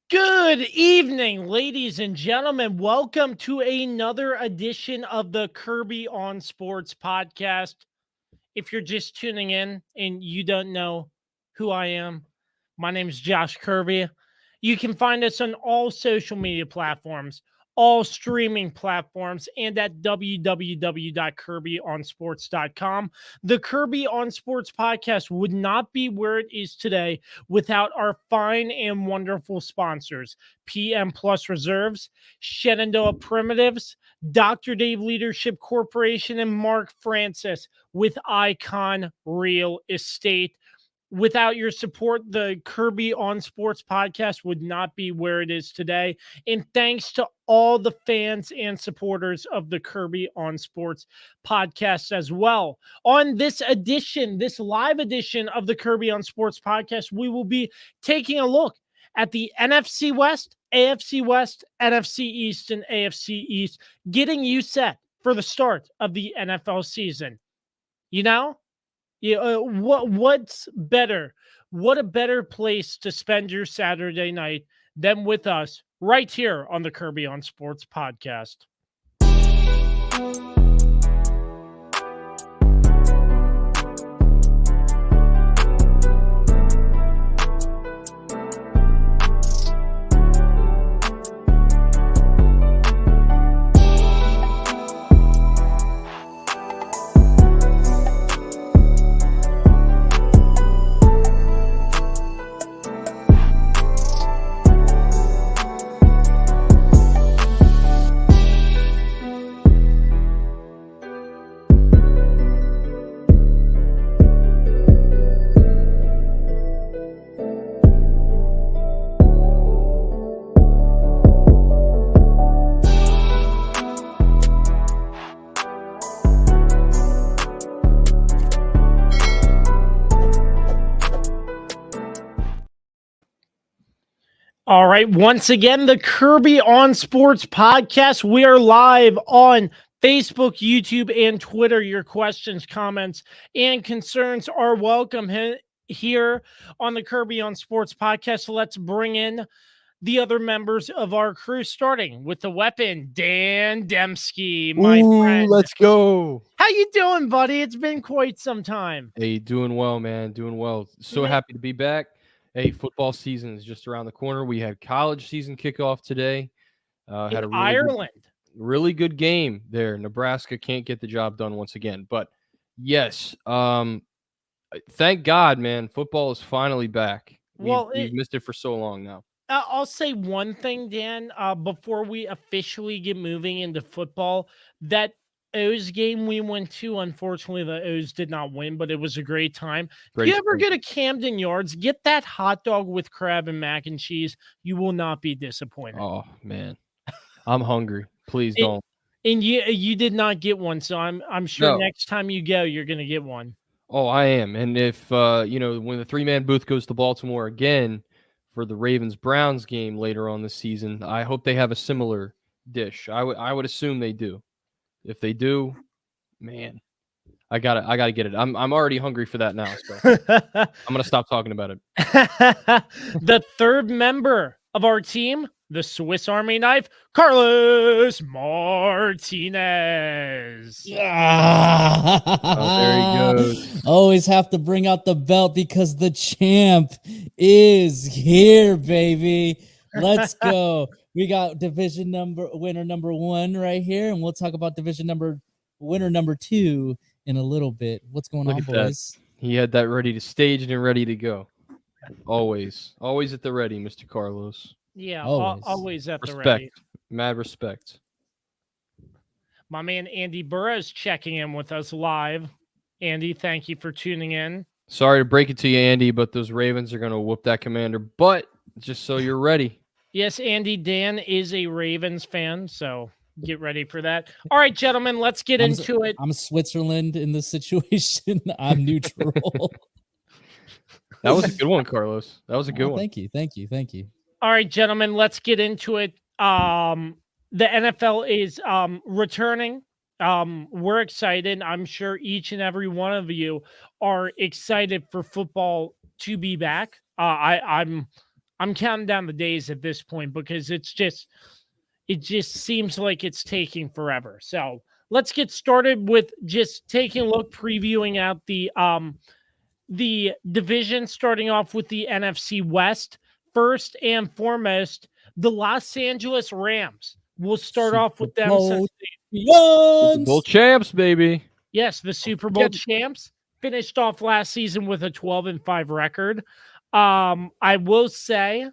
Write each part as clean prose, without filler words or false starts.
Good evening, ladies and gentlemen. Welcome to another edition of the Kirby on Sports podcast. If you're just tuning in and you don't know who I am, my name is Josh Kirby. You can find us on all social media platforms, all streaming platforms, and at www.kirbyonsports.com. The Kirby on Sports podcast would not be where it is today without our fine and wonderful sponsors, PM Plus Reserves, Shenandoah Primitives, Dr. Dave Leadership Corporation, and Mark Francis with Icon Real Estate. Without your support, the Kirby on Sports podcast would not be where it is today. And thanks to all the fans and supporters of the Kirby on Sports podcast as well. On this live edition of the Kirby on Sports podcast, we will be taking a look at the NFC West, AFC West, NFC East, and AFC East, getting you set for the start of the NFL season. You know, what's better? What a better place to spend your Saturday night than with us right here on the Kirby on Sports podcast. All right. Once again, the Kirby on Sports podcast. We are live on Facebook, YouTube, and Twitter. Your questions, comments, and concerns are welcome here on the Kirby on Sports podcast. So let's bring in the other members of our crew, starting with the weapon, Dan Dembski, my friend. Let's go. How you doing, buddy? It's been quite some time. Hey, doing well, man. Doing well. So happy to be back. Hey, football season is just around the corner. We had college season kickoff today. Had a really good game there. Nebraska can't get the job done once again. But yes, thank God, man. Football is finally back. We've missed it for so long now. I'll say one thing, Dan, before we officially get moving into football. That O's game we went to, unfortunately, the O's did not win, but it was a great time. If you ever get a Camden Yards, get that hot dog with crab and mac and cheese. You will not be disappointed. Oh, man. I'm hungry. Please don't. And you did not get one, so I'm sure next time you go, you're going to get one. Oh, I am. And if, when the three-man booth goes to Baltimore again for the Ravens-Browns game later on this season, I hope they have a similar dish. I would assume they do. If they do, man, I gotta get it. I'm already hungry for that now, so I'm gonna stop talking about it. The third member of our team, the Swiss Army knife, Carlos Martinez. Yeah. Oh, there he goes. Always have to bring out the belt because the champ is here, baby. Let's go. We got winner number 1 right here, and we'll talk about winner number 2 in a little bit. What's going on, boys? That. He had that ready to stage and ready to go. Always at the ready, Mr. Carlos. Yeah, always at the ready. Respect, mad respect. My man Andy Burrows checking in with us live. Andy, thank you for tuning in. Sorry to break it to you, Andy, but those Ravens are going to whoop that Commander butt, just so you're ready. Yes, Andy, Dan is a Ravens fan, so get ready for that. All right, gentlemen, let's get into it. I'm Switzerland in this situation. I'm neutral. That was a good one, Carlos. That was a good one. Thank you. All right, gentlemen, let's get into it. The NFL is returning. We're excited. I'm sure each and every one of you are excited for football to be back. I'm I'm counting down the days at this point because it just seems like it's taking forever. So let's get started with just taking a look, previewing out the division, starting off with the NFC West. First and foremost, the Los Angeles Rams. We'll start off with them since Super Bowl champs, baby. yes, the Super Bowl champs finished off last season with a 12-5 record. I will say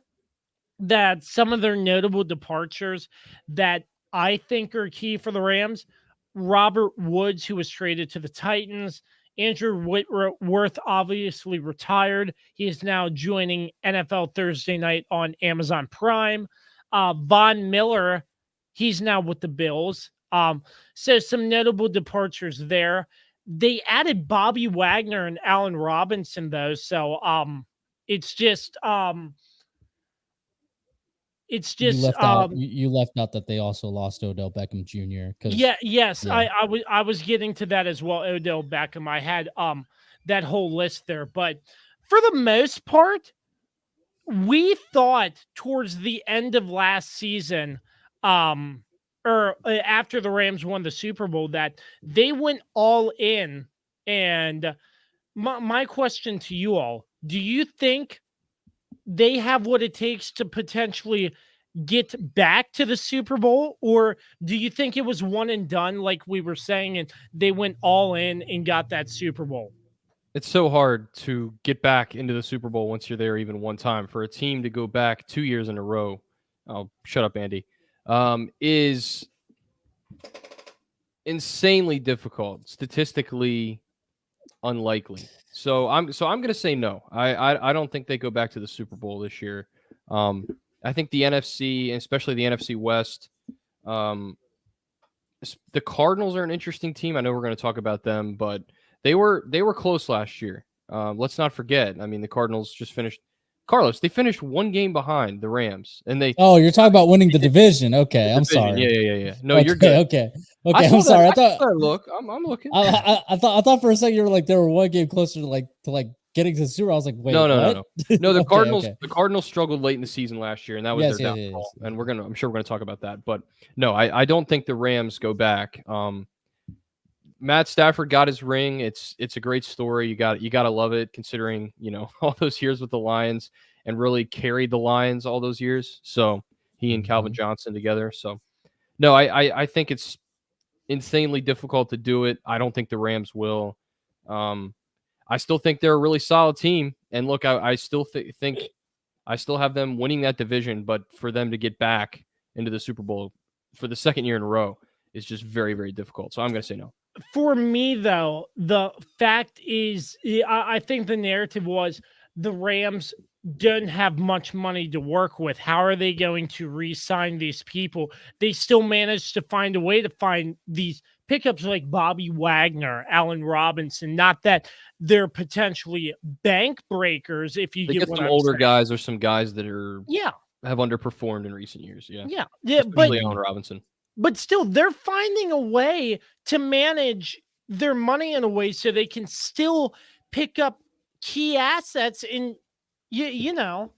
that some of their notable departures that I think are key for the Rams, Robert Woods, who was traded to the Titans, Andrew Whitworth obviously retired. He is now joining NFL Thursday Night on Amazon Prime. Von Miller, he's now with the Bills. So some notable departures there. They added Bobby Wagner and Allen Robinson, though. So it's just you left out that they also lost Odell Beckham Jr. Yes, I was getting to that as well. Odell Beckham. I had that whole list there, but for the most part, we thought towards the end of last season, or after the Rams won the Super Bowl, that they went all in. And my question to you all: do you think they have what it takes to potentially get back to the Super Bowl, or do you think it was one and done, like we were saying, and they went all in and got that Super Bowl? It's so hard to get back into the Super Bowl once you're there even one time. For a team to go back 2 years in a row, oh, shut up, Andy, is insanely difficult, statistically unlikely. So I'm going to say no. I don't think they go back to the Super Bowl this year. I think the NFC, especially the NFC West, the Cardinals are an interesting team. I know we're going to talk about them, but they were close last year. Let's not forget. I mean, the Cardinals just finished. Carlos, they finished one game behind the Rams, and they. Oh, you're talking about winning the division. Okay, I'm sorry. Yeah. No, okay, you're good. Okay. I'm sorry. I thought. Look, I'm looking. I thought for a second you were like they were one game closer to getting to the Super. I was like, wait, no. No, the Cardinals. Okay. The Cardinals struggled late in the season last year, and that was their downfall. And I'm sure we're gonna talk about that. But no, I don't think the Rams go back. Matt Stafford got his ring. It's a great story. You got to love it, considering all those years with the Lions and really carried the Lions all those years. So he and Calvin Johnson together. So no, I think it's insanely difficult to do it. I don't think the Rams will. I still think they're a really solid team. And look, I still think I still have them winning that division, but for them to get back into the Super Bowl for the second year in a row is just very, very difficult. So I'm going to say no. For me, though, the fact is, I think the narrative was the Rams don't have much money to work with. How are they going to re-sign these people? They still managed to find a way to find these pickups like Bobby Wagner, Allen Robinson. Not that they're potentially bank breakers. If you get some older guys or some guys that are have underperformed in recent years. Yeah, especially Allen Robinson. But still, they're finding a way to manage their money in a way so they can still pick up key assets in, you know.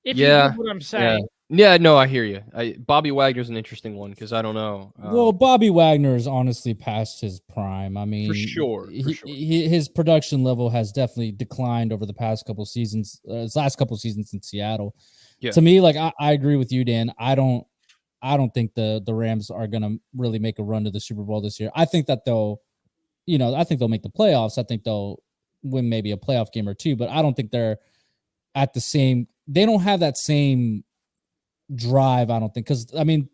If you know what I'm saying. Yeah, no, I hear you. Bobby Wagner's an interesting one because I don't know. Well, Bobby Wagner is honestly past his prime. I mean, for sure. His production level has definitely declined over the past couple seasons. His last couple seasons in Seattle. Yeah. To me, like I agree with you, Dan. I don't think the Rams are gonna really make a run to the Super Bowl this year. I think that they'll make the playoffs. I think they'll win maybe a playoff game or two, but I don't think they're at the same. They don't have that same drive. I don't think, because I mean,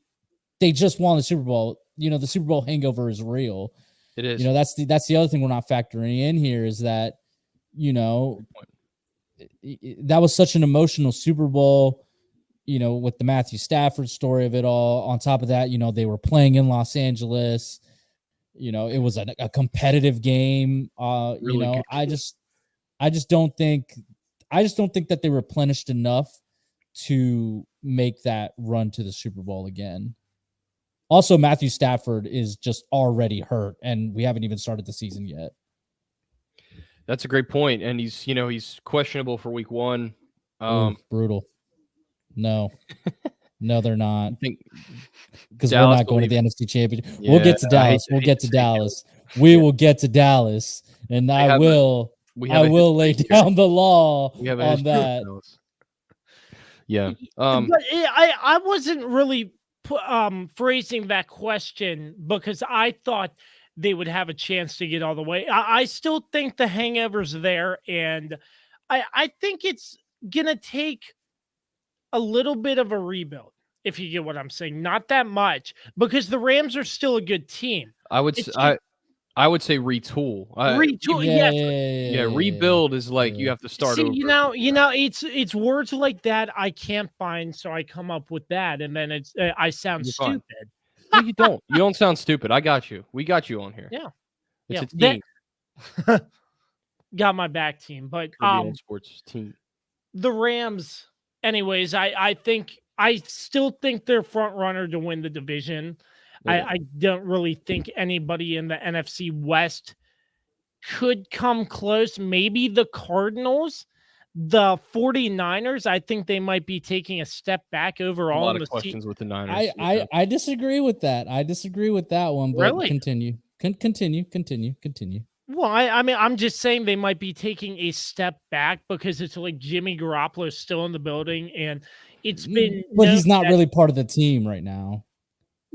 they just won the Super Bowl. The Super Bowl hangover is real. It is. That's the other thing we're not factoring in here is that that was such an emotional Super Bowl, with the Matthew Stafford story of it all. On top of that, they were playing in Los Angeles. It was a competitive game. Really I just don't think that they replenished enough to make that run to the Super Bowl again. Also, Matthew Stafford is just already hurt, and we haven't even started the season yet. That's a great point, and he's questionable for week 1. Ooh, brutal. No, they're not. I think Because we're Dallas not will going to the leave. NFC Championship. Yeah, We'll get to I hate Dallas. We'll hate get to to say it. Dallas. We Yeah. will get to Dallas, and I have a- will We have a lay history here. down the law We have a on history with that. Dallas. Yeah. But I wasn't really phrasing that question because I thought they would have a chance to get all the way. I still think the hangover's there, and I think it's gonna take a little bit of a rebuild, if you get what I'm saying. Not that much, because the Rams are still a good team. I would It's I would say retool. retool. Yeah, Yes. Rebuild is like you yeah. have to start See, over. it's words like that I can't find, so I come up with that, and then it's I sound You're fine. stupid. No, you don't. You don't sound stupid. I got you. We got you on here. Yeah. It's Yeah. a team. Got my back team, but Kirby on Sports team. the Rams, anyways, I still think they're front runner to win the division. Yeah. I don't really think anybody in the NFC West could come close. Maybe the Cardinals, the 49ers, I think they might be taking a step back A overall lot in of the questions with the Niners. I disagree with that. I disagree with that one. But Really? continue. Continue. Well, I mean, I'm just saying they might be taking a step back because it's like Jimmy Garoppolo is still in the building, and it's been. But he's not known that- really part of the team right now.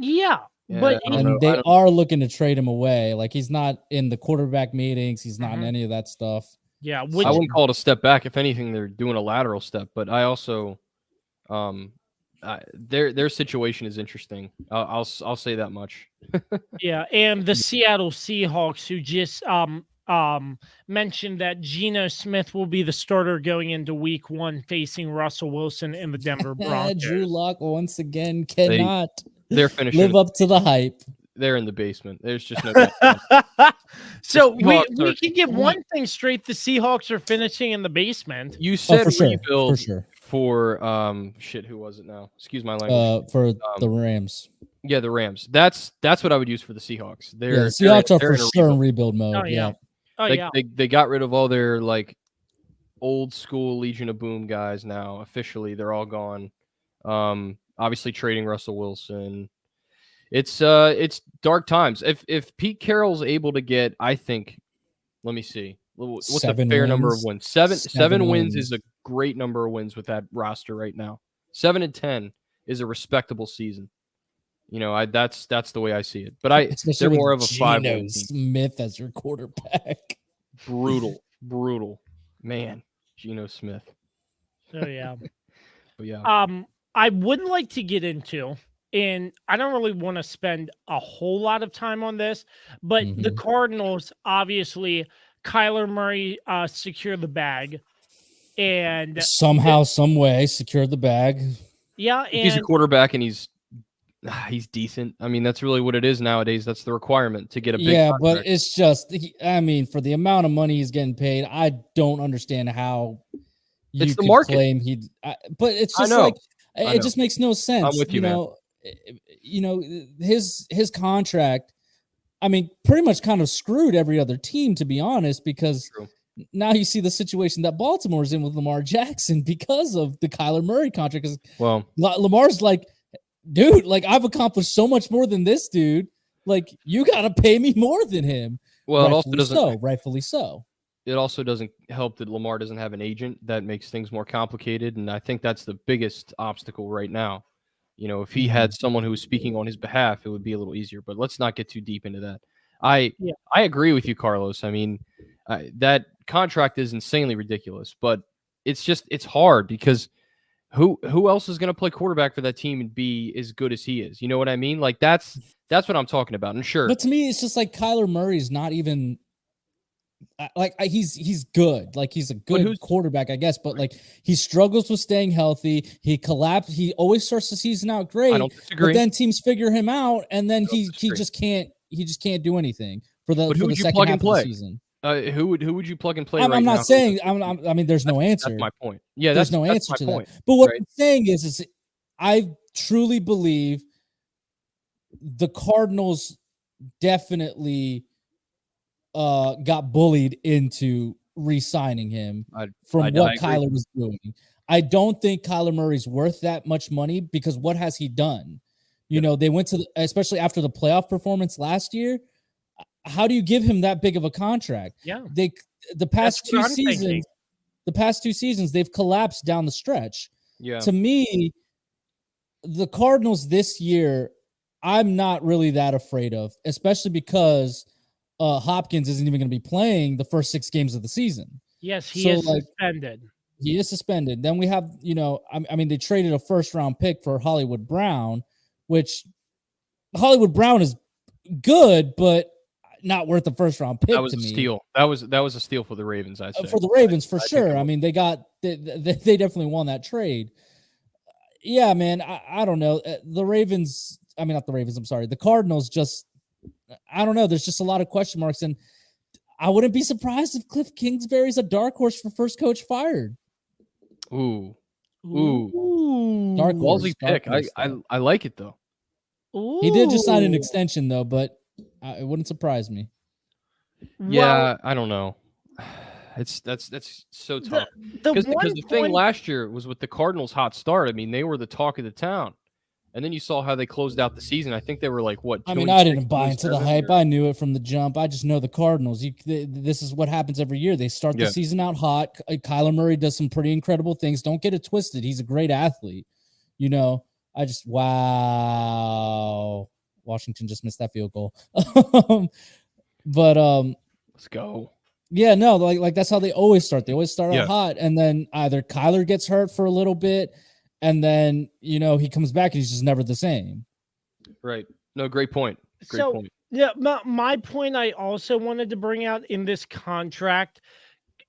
Yeah, Yeah, but I don't And know. they are looking to trade him away. Like he's not in the quarterback meetings. He's not in Mhm. any of that stuff. yeah, I which wouldn't call it a step back. If anything, they're doing a lateral step. But I also, their situation is interesting. I'll say that much. yeah, and the Seattle Seahawks, who just mentioned that Geno Smith will be the starter going into Week 1, facing Russell Wilson in the Denver Broncos. Drew Lock once again cannot They're finishing. live up to the hype. They're in the basement. There's just no. So The we Seahawks are- can get one thing straight: the Seahawks are finishing in the basement. You said for sure. rebuild For sure. for shit. Who was it now? Excuse my language. For the Rams. Yeah, the Rams. That's what I would use for the Seahawks. Yeah, the Seahawks are they're for in a sure in rebuild. rebuild mode. Oh yeah. Oh They, yeah. they got rid of all their like old school Legion of Boom guys now. Officially, they're all gone. Obviously trading Russell Wilson. It's dark times. If Pete Carroll's able to get, I think, let me see. What's a 7 fair number of wins? wins? Seven wins wins. is a great number of wins with that roster right now. 7-10 is a respectable season. You know, that's the way I see it. But Especially they're with more of a Geno 5-win team. Smith as your quarterback. Brutal, man. Geno Smith. Oh yeah. But yeah, I would like to get into, and I don't really want to spend a whole lot of time on this, but the Cardinals, obviously, Kyler Murray secured the bag, and Somehow, some way, secured the bag. yeah, if he's a and quarterback and he's decent. I mean, that's really what it is nowadays. That's the requirement to get a big Yeah, but contract. it's just, I mean, for the amount of money he's getting paid, I don't understand how you It's the could market. claim he. But it's I just know. like I it know. just makes no sense. with you, man. His contract. I mean, pretty much kind of screwed every other team, to be honest, because True. now you see the situation that Baltimore's in with Lamar Jackson because of the Kyler Murray contract. Because Well, Lamar's like, dude, like I've accomplished so much more than this dude. Like you got to pay me more than him. it also doesn't. Rightfully so. It also doesn't help that Lamar doesn't have an agent. That makes things more complicated, and I think that's the biggest obstacle right now. You know, if he had someone who was speaking on his behalf, it would be a little easier. But let's not get too deep into that. I agree with you, Carlos. I mean, that contract is insanely ridiculous, but it's hard because who else is going to play quarterback for that team and be as good as he is? You know what I mean? Like that's what I'm talking about. And sure, But to me, it's just like Kyler Murray's not even he's good. Like he's a good quarterback, I guess. But like he struggles with staying healthy. He collapsed. He always starts the season out great. I don't disagree. But then teams figure him out, and then he disagree. just can't. He just can't do anything for the But who for the would you second plug half and of the play? season. Who would you plug and play? I'm right not now? saying. I mean, there's no answer. That's my point. Yeah, there's no that's answer my to point. that. But what right? I'm saying is I truly believe the Cardinals definitely got bullied into re-signing him from I what agree. Kyler was doing. I don't think Kyler Murray's worth that much money because what has he done? You know, they went to especially after the playoff performance last year. How do you give him that big of a contract? Yeah. The That's past what two I'm thinking. seasons, they've collapsed down the stretch. Yeah. To me, the Cardinals this year, I'm not really that afraid of, especially because Hopkins isn't even going to be playing the first 6 games of the season. Yes, he is suspended. He is suspended. Then we have, you know, I mean, they traded a first-round pick for Hollywood Brown, which Hollywood Brown is good, but not worth the first-round pick. That was to a me. Steal. That was a steal for the Ravens. I'd say For the Ravens, for sure. I mean, they definitely won that trade. Yeah, man. I don't know. The Ravens. I mean, not the Ravens. I'm sorry. The Cardinals. Just, I don't know. There's just a lot of question marks, and I wouldn't be surprised if Cliff Kingsbury's a dark horse for first coach fired. Ooh. Dark horse. Ballsy pick. I like it though. Ooh. He did just sign an extension though, but it wouldn't surprise me. Yeah, I don't know. That's so tough. Because the thing last year was with the Cardinals' hot start. I mean, they were the talk of the town, and then you saw how they closed out the season. I think they were like what? I mean, I didn't buy into the hype. I knew it from the jump. I just know the Cardinals. This is what happens every year. They start the season out hot. Kyler Murray does some pretty incredible things. Don't get it twisted. He's a great athlete. You know, wow. Washington just missed that field goal. But let's go. Yeah, no, like that's how they always start. They always start out hot, and then either Kyler gets hurt for a little bit, and then he comes back and he's just never the same. Right. No, great point. Great point. Yeah, my point I also wanted to bring out in this contract,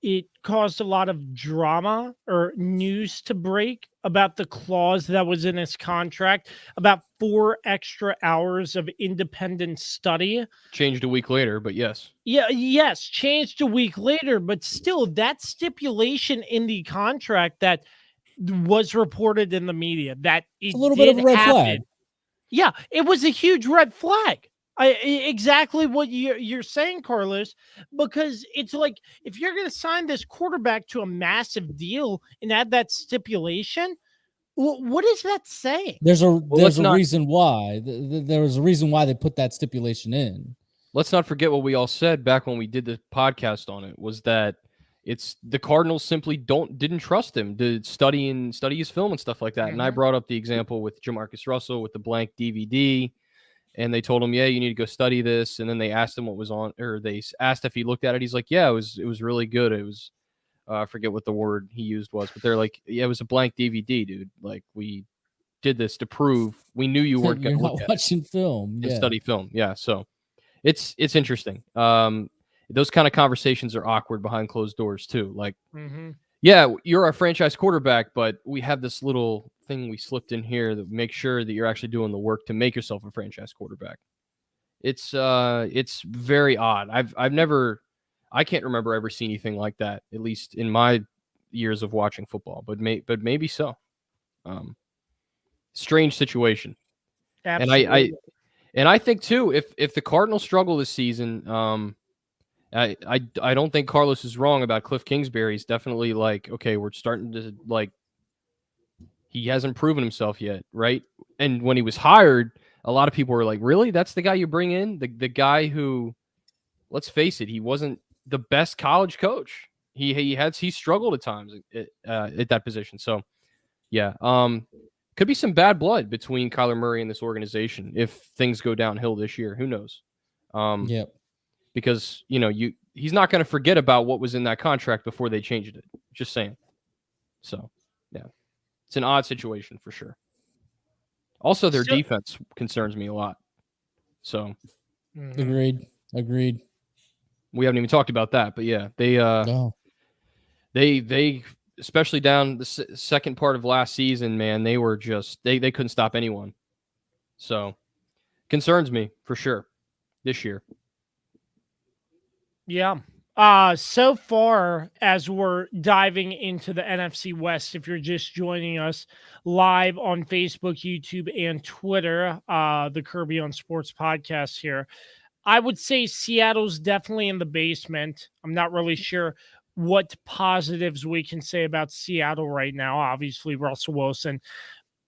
it caused a lot of drama or news to break about the clause that was in his contract about 4 extra hours of independent study. Changed a week later, but yes. Yeah, yes, changed a week later, but still that stipulation in the contract that was reported in the media that it's a little bit of a red flag. Yeah, it was a huge red flag. Exactly what you're saying, Carlos, because it's like if you're going to sign this quarterback to a massive deal and add that stipulation, what is that saying? There's a reason why. There was a reason why they put that stipulation in. Let's not forget what we all said back when we did the podcast on it, was that it's the Cardinals simply didn't trust him to study his film and stuff like that. Mm-hmm. And I brought up the example with Jamarcus Russell with the blank DVD. And they told him, yeah, you need to go study this. And then they asked him what was on, or they asked if he looked at it. He's like, yeah, it was really good. It was, I forget what the word he used was, but they're like, yeah, it was a blank DVD, dude. Like, we did this to prove we knew you weren't going to look at watching film, and study film. Yeah. So it's interesting. Those kind of conversations are awkward behind closed doors too. Like, yeah, you're our franchise quarterback, but we have this little thing we slipped in here that make sure that you're actually doing the work to make yourself a franchise quarterback. It's very odd. I can't remember ever seeing anything like that, at least in my years of watching football, but maybe so. Strange situation. Absolutely. And I think too, if the Cardinals struggle this season, I don't think Carlos is wrong about Cliff Kingsbury. He's definitely like, okay, we're starting to like, he hasn't proven himself yet, right? And when he was hired, a lot of people were like, really? That's the guy you bring in? The guy who, let's face it, he wasn't the best college coach. He struggled at times at that position. So yeah, could be some bad blood between Kyler Murray and this organization if things go downhill this year. Who knows? Because he's not going to forget about what was in that contract before they changed it. Just saying. So yeah, it's an odd situation for sure. Also, their defense concerns me a lot. So agreed. We haven't even talked about that, but yeah, they especially down the second part of last season, man, they were just they couldn't stop anyone. So concerns me for sure this year. Yeah. So far as we're diving into the NFC West, if you're just joining us live on Facebook, YouTube, and Twitter, the Kirby on Sports podcast here, I would say Seattle's definitely in the basement. I'm not really sure what positives we can say about Seattle right now. Obviously, Russell Wilson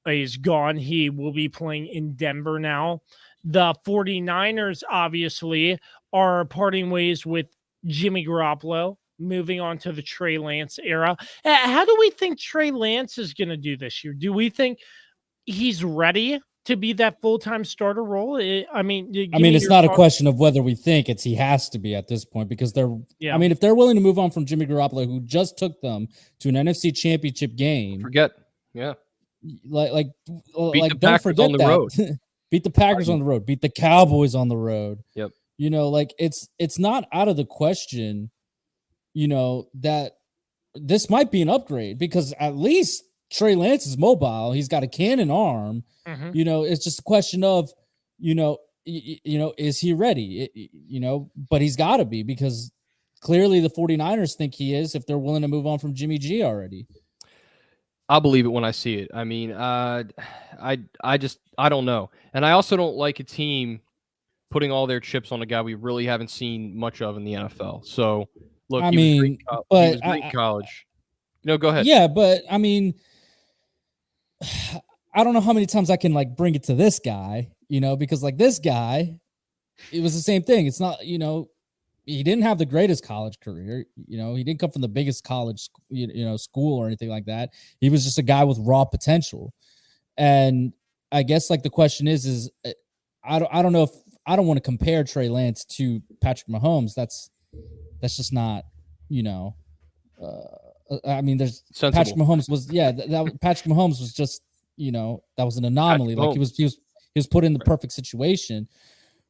is gone. He will be playing in Denver now. The 49ers, obviously, are parting ways with Jimmy Garoppolo, moving on to the Trey Lance era. How do we think Trey Lance is going to do this year? Do we think he's ready to be that full-time starter role? I mean, it's not a question of whether we think he has to be at this point, because Yeah. I mean, if they're willing to move on from Jimmy Garoppolo, who just took them to an NFC Championship game, yeah, like the don't Packers forget on the that. road. Beat the Packers on the road, beat the Cowboys on the road. Yep. You know, like it's not out of the question, you know, that this might be an upgrade, because at least Trey Lance is mobile. He's got a cannon arm. Mhm. You know, it's just a question of, you know, is he ready? You know, but he's got to be, because clearly the 49ers think he is, if they're willing to move on from Jimmy G already. I'll believe it when I see it. I mean, I don't know. And I also don't like a team putting all their chips on a guy we really haven't seen much of in the NFL. So, look, he was great in college. No, go ahead. Yeah, but I mean, I don't know how many times I can like bring it to this guy, you know, because like this guy, it was the same thing. It's not, you know, he didn't have the greatest college career. You know, he didn't come from the biggest college, school or anything like that. He was just a guy with raw potential. And I guess like the question is I don't know if I don't want to compare Trey Lance to Patrick Mahomes. That's just not, you know, I mean, there's Sensible. Patrick Mahomes was that Patrick Mahomes was just, you know, that was an anomaly. Like he was put in the perfect situation.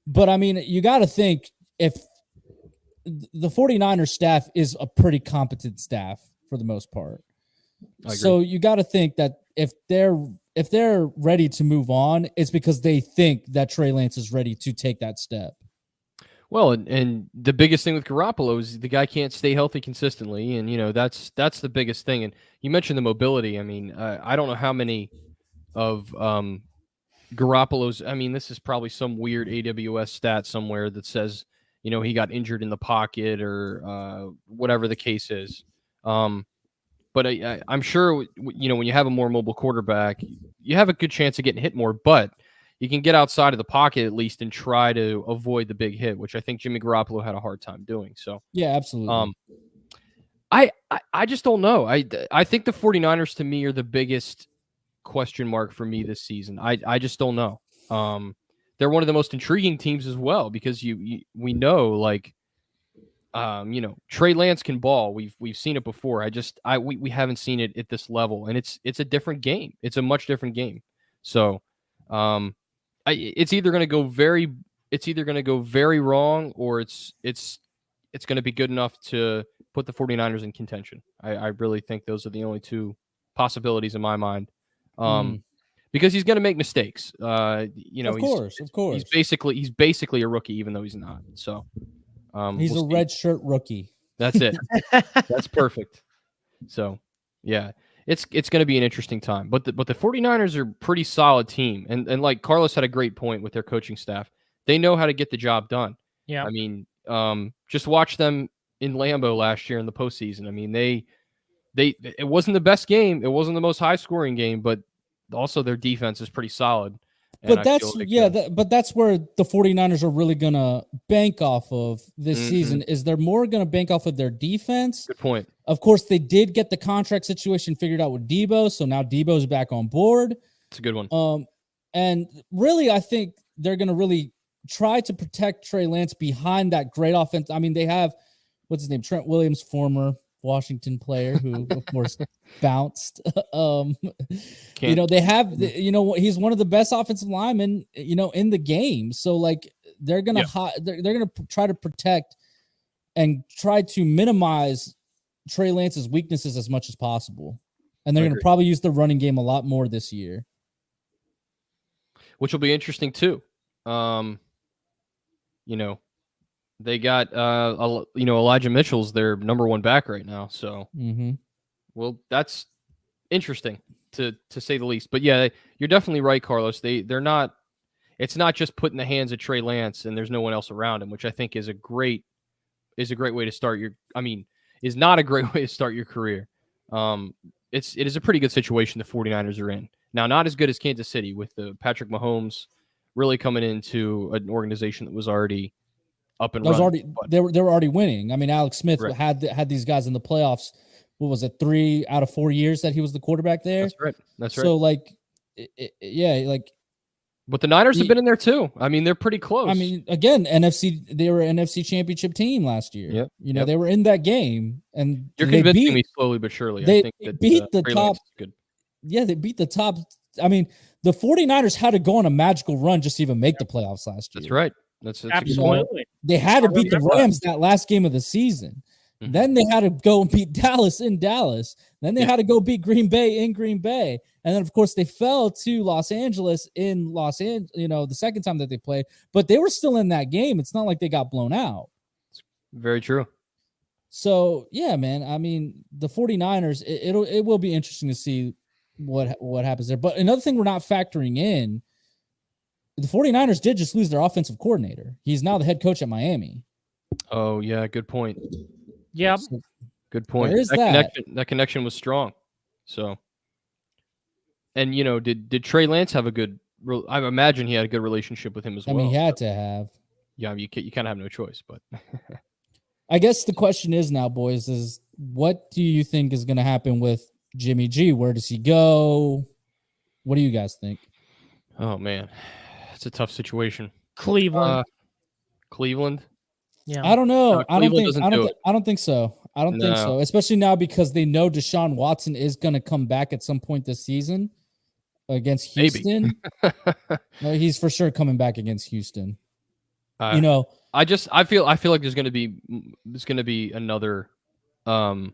But I mean, you got to think, if the 49ers staff is a pretty competent staff for the most part. So you got to think that if they're ready to move on, it's because they think that Trey Lance is ready to take that step. Well, and the biggest thing with Garoppolo is the guy can't stay healthy consistently, and you know that's the biggest thing. And you mentioned the mobility. I mean, I don't know how many of Garoppolo's. I mean, this is probably some weird AWS stat somewhere that says, you know, he got injured in the pocket or whatever the case is. But I'm sure, you know, when you have a more mobile quarterback, you have a good chance of getting hit more, but you can get outside of the pocket at least and try to avoid the big hit, which I think Jimmy Garoppolo had a hard time doing. So, yeah, absolutely. I just don't know. I think the 49ers to me are the biggest question mark for me this season. I just don't know. They're one of the most intriguing teams as well, because we know, like, you know, Trey Lance can ball. We've seen it before. We haven't seen it at this level, and it's a different game. It's a much different game. So, it's either going to go very wrong, or it's going to be good enough to put the 49ers in contention. I really think those are the only two possibilities in my mind. Because he's going to make mistakes. You know, of course. He's basically a rookie, even though he's not. So, he's a red shirt rookie. That's it. That's perfect. So, yeah, it's going to be an interesting time. But the 49ers are a pretty solid team, and like Carlos had a great point with their coaching staff. They know how to get the job done. Yeah. I mean, just watch them in Lambeau last year in the postseason. I mean, it wasn't the best game. It wasn't the most high scoring game, but also their defense is pretty solid. But that's but that's where the 49ers are really going to bank off of this season. Is they're more going to bank off of their defense. Good point. Of course, they did get the contract situation figured out with Debo, so now Debo's back on board. It's a good one. And really, I think they're going to really try to protect Trey Lance behind that great offense. I mean, they have, what's his name? Trent Williams, former Washington player who, of course, bounced. You know, they have, you know, he's one of the best offensive linemen, you know, in the game. So, like, they're gonna they're gonna try to protect and try to minimize Trey Lance's weaknesses as much as possible, and they're gonna probably use the running game a lot more this year, which will be interesting too. You know, they got you know, Elijah Mitchell's their number one back right now. So, well, that's interesting to say the least. But yeah, you're definitely right, Carlos. They're not. it's not just put in the hands of Trey Lance and there's no one else around him, which I think is a great way to start is not a great way to start your career. It is a pretty good situation the 49ers are in. Now, not as good as Kansas City with the Patrick Mahomes really coming into an organization that was already up and running. They were already winning. I mean, Alex Smith Right. had these guys in the playoffs. What was it, 3 out of 4 years that he was the quarterback there? That's right. So like, yeah, like. But the Niners have been in there too. I mean, they're pretty close. I mean, again, they were an NFC championship team last year. Yep. They were in that game, and you're convincing me slowly but surely. They I think that, beat the Trey top. Lance is good. Yeah, they beat the top. I mean, the 49ers had to go on a magical run just to even make the playoffs last year. That's right. That's absolutely. They had to beat the Rams that last game of the season. Mm-hmm. Then they had to go and beat Dallas in Dallas. Then they had to go beat Green Bay in Green Bay. And then, of course, they fell to Los Angeles in Los Angeles, the second time that they played. But they were still in that game. It's not like they got blown out. Very true. So, yeah, man. I mean, the 49ers, it will be interesting to see what happens there. But another thing we're not factoring in, the 49ers did just lose their offensive coordinator. He's now the head coach at Miami. Oh, yeah, good point. Yep. Good point. That connection was strong. So, and did Trey Lance have a good? I imagine he had a good relationship with him as well. I mean, he had to have. Yeah, you kind of have no choice, but. I guess the question is now, boys, is what do you think is going to happen with Jimmy G? Where does he go? What do you guys think? Oh man, it's a tough situation. Cleveland. Yeah, I don't know. I don't think so. I don't think so. Especially now because they know Deshaun Watson is going to come back at some point this season against Houston. No, he's for sure coming back against Houston. I feel like there's going to be another. There's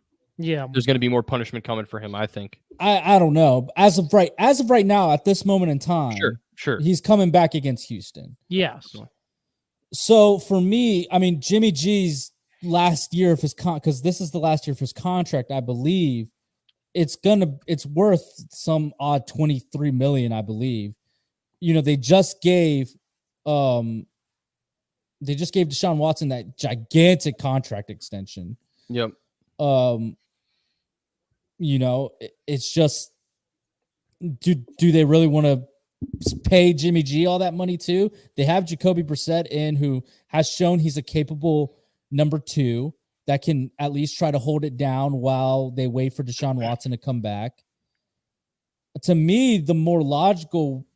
going to be more punishment coming for him. I think. I don't know. As of right now, at this moment in time, sure, he's coming back against Houston. Yes. So for me, I mean, Jimmy G's last year of his because this is the last year of his contract, I believe. It's worth some odd $23 million, I believe. They just gave Deshaun Watson that gigantic contract extension. Yep. It's just do they really want to pay Jimmy G all that money too? They have Jacoby Brissett in, who has shown he's a capable number 2 that can at least try to hold it down while they wait for Deshaun Watson to come back. To me, the more logical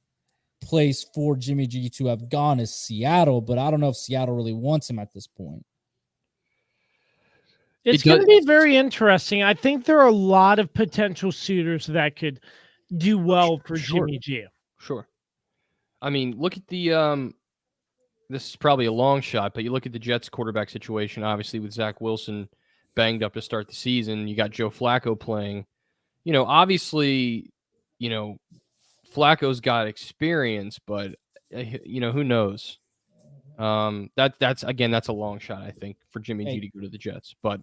place for Jimmy G to have gone is Seattle, but I don't know if Seattle really wants him at this point. It's going to be very interesting. I think there are a lot of potential suitors that could do well for Jimmy G. Sure. I mean, look at the this is probably a long shot, but you look at the Jets quarterback situation, obviously with Zach Wilson banged up to start the season. You got Joe Flacco playing. Obviously, Flacco's got experience, but who knows? That's a long shot, I think, for Jimmy G to go to the Jets. But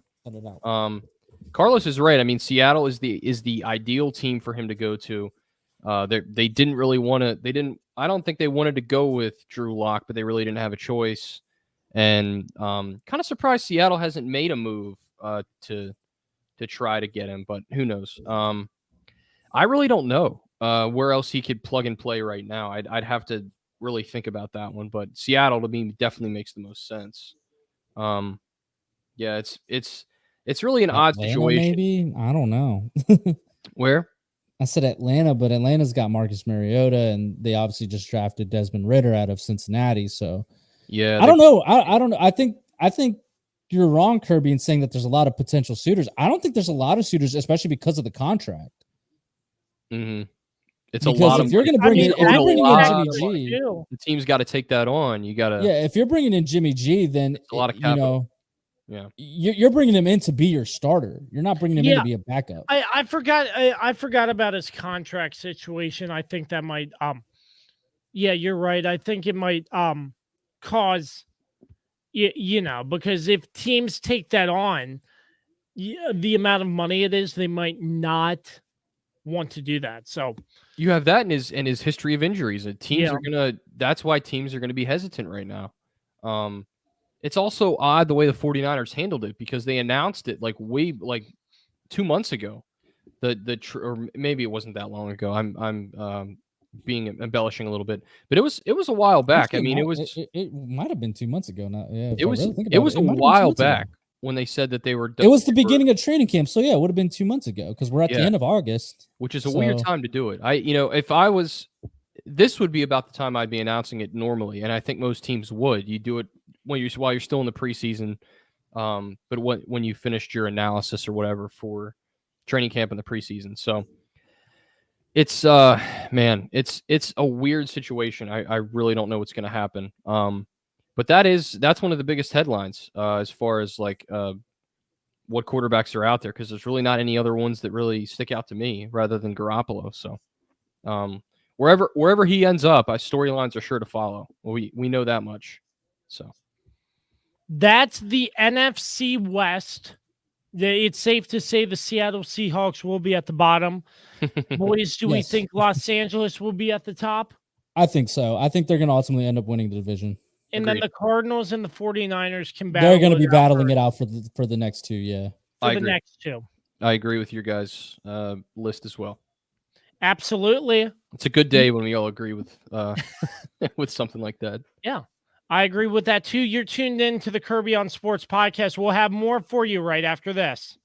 Carlos is right. I mean, Seattle is the ideal team for him to go to. They didn't really want to. I don't think they wanted to go with Drew Lock, but they really didn't have a choice. And kind of surprised Seattle hasn't made a move to try to get him, but who knows? I really don't know where else he could plug and play right now. I'd have to really think about that one, but Seattle to me definitely makes the most sense. Yeah, it's really an odd situation. Maybe I don't know. Where? I said Atlanta, but Atlanta's got Marcus Mariota, and they obviously just drafted Desmond Ridder out of Cincinnati. So yeah, I don't know. I don't know. I think you're wrong, Kirby, in saying that there's a lot of potential suitors. I don't think there's a lot of suitors, especially because of the contract. Mm-hmm. It's because a lot. If you're going to bring in Jimmy G, the team's got to take that on. You got to. Yeah, if you're bringing in Jimmy G, then a lot of capital. Yeah, you're bringing him in to be your starter. You're not bringing him in to be a backup. I forgot about his contract situation. I think that might yeah, you're right. I think it might cause because if teams take that on, the amount of money it is, they might not want to do that. So you have that in his history of injuries. Yeah. That's why teams are gonna be hesitant right now. It's also odd the way the 49ers handled it because they announced it like 2 months ago. Or maybe it wasn't that long ago. I'm being embellishing a little bit, but it was a while back. Actually, I mean, it might have been 2 months ago now. Yeah, it was really it was a might have been 2 while months ago. back when they said that they were. It was the beginning of training camp, so yeah, it would have been 2 months ago because we're at the Yeah. end of August, which is a weird time to do it. If I was, this would be about the time I'd be announcing it normally, and I think most teams would. You do it while you're still in the preseason, but when you finished your analysis or whatever for training camp in the preseason. So it's man, it's a weird situation. I really don't know what's going to happen. But that's one of the biggest headlines as far as like what quarterbacks are out there, because there's really not any other ones that really stick out to me rather than Garoppolo. So wherever he ends up, storylines are sure to follow. We know that much. So that's the NFC West. It's safe to say the Seattle Seahawks will be at the bottom. Boys, do we Yes. think Los Angeles will be at the top? I think so. I think they're going to ultimately end up winning the division. And Agreed. then the Cardinals and the 49ers can battle. They're going to be battling it out for the next two. Yeah, for the next two. I agree with your guys' list as well. Absolutely. It's a good day when we all agree with with something like that. Yeah, I agree with that too. You're tuned in to the Kirby on Sports podcast. We'll have more for you right after this.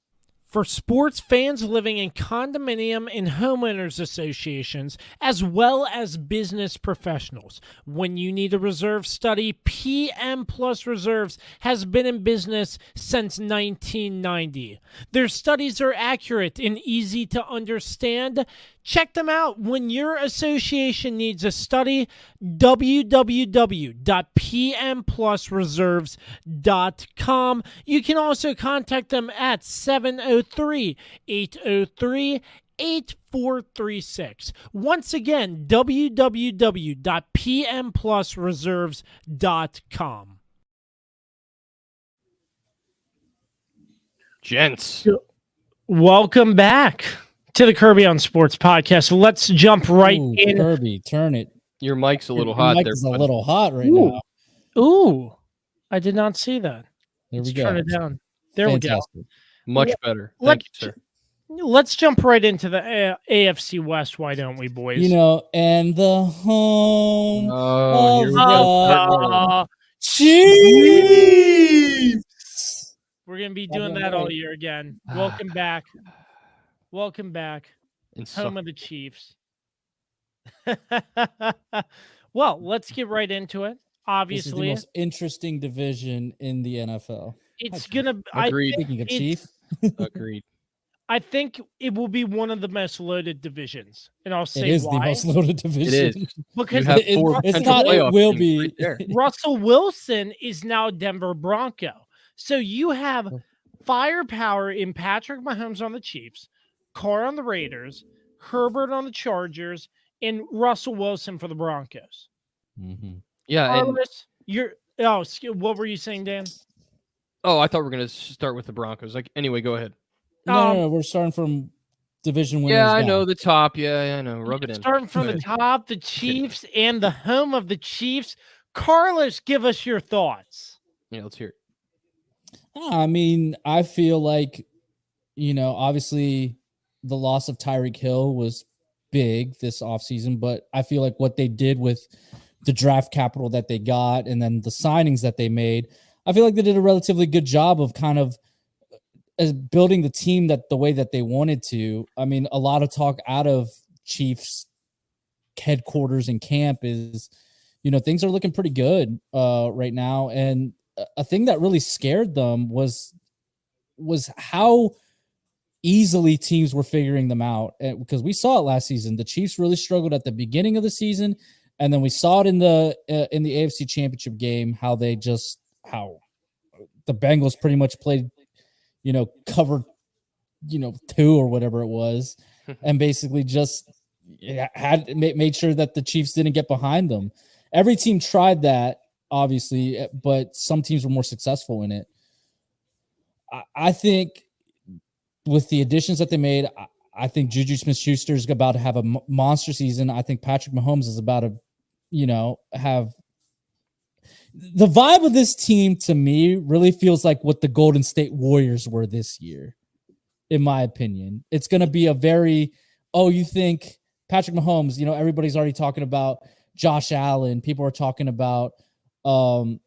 For sports fans living in condominium and homeowners associations, as well as business professionals, when you need a reserve study, PM Plus Reserves has been in business since 1990. Their studies are accurate and easy to understand. Check them out when your association needs a study. www.pmplusreserves.com. You can also contact them at 703-803-8436. Once again, www.pmplusreserves.com. Gents, welcome back to the Kirby on Sports podcast. Let's jump right in. Kirby, turn it. Your mic's a little Your hot mic there. is a little hot right Ooh. now. Ooh, I did not see that. There we Let's go. turn it down. There Fantastic. we go. Much better. Thank you, sir. Let's jump right into the AFC West. Why don't we, boys? And the home here we go. Chiefs. We're going to be doing that all year again. Welcome back. Welcome back. Home of the Chiefs. Well, let's get right into it. Obviously, this is the most interesting division in the NFL. It's going to Agreed. Speaking of Chief. Agreed. I think it will be one of the most loaded divisions, and I'll say it is why. the most loaded division. It is. Because it's not. It will be. Right there. Russell Wilson is now Denver Bronco, so you have firepower in Patrick Mahomes on the Chiefs, Carr on the Raiders, Herbert on the Chargers, and Russell Wilson for the Broncos. Mm-hmm. Yeah, Carlos, what were you saying, Dan? Oh, I thought we were going to start with the Broncos. Like, anyway, go ahead. No, we're starting from division winners. Yeah, I down. know the top. Yeah, I know. Rub it in. Starting from the top, the Chiefs and the home of the Chiefs. Carlos, give us your thoughts. Yeah, let's hear it. I mean, I feel like, obviously the loss of Tyreek Hill was big this offseason, but I feel like what they did with the draft capital that they got and then the signings that they made, I feel like they did a relatively good job of kind of as building the team that the way that they wanted to. I mean, a lot of talk out of Chiefs headquarters and camp is, things are looking pretty good right now. And a thing that really scared them was how easily teams were figuring them out. And because we saw it last season, the Chiefs really struggled at the beginning of the season. And then we saw it in the AFC Championship game, how the Bengals pretty much played, cover, 2 or whatever it was, and basically just made sure that the Chiefs didn't get behind them. Every team tried that, obviously, but some teams were more successful in it. I think with the additions that they made, I think Juju Smith-Schuster is about to have a monster season. I think Patrick Mahomes is about to, have the vibe of this team. To me, really feels like what the Golden State Warriors were this year. In my opinion, it's going to be a very, you think Patrick Mahomes, everybody's already talking about Josh Allen. People are talking about, well,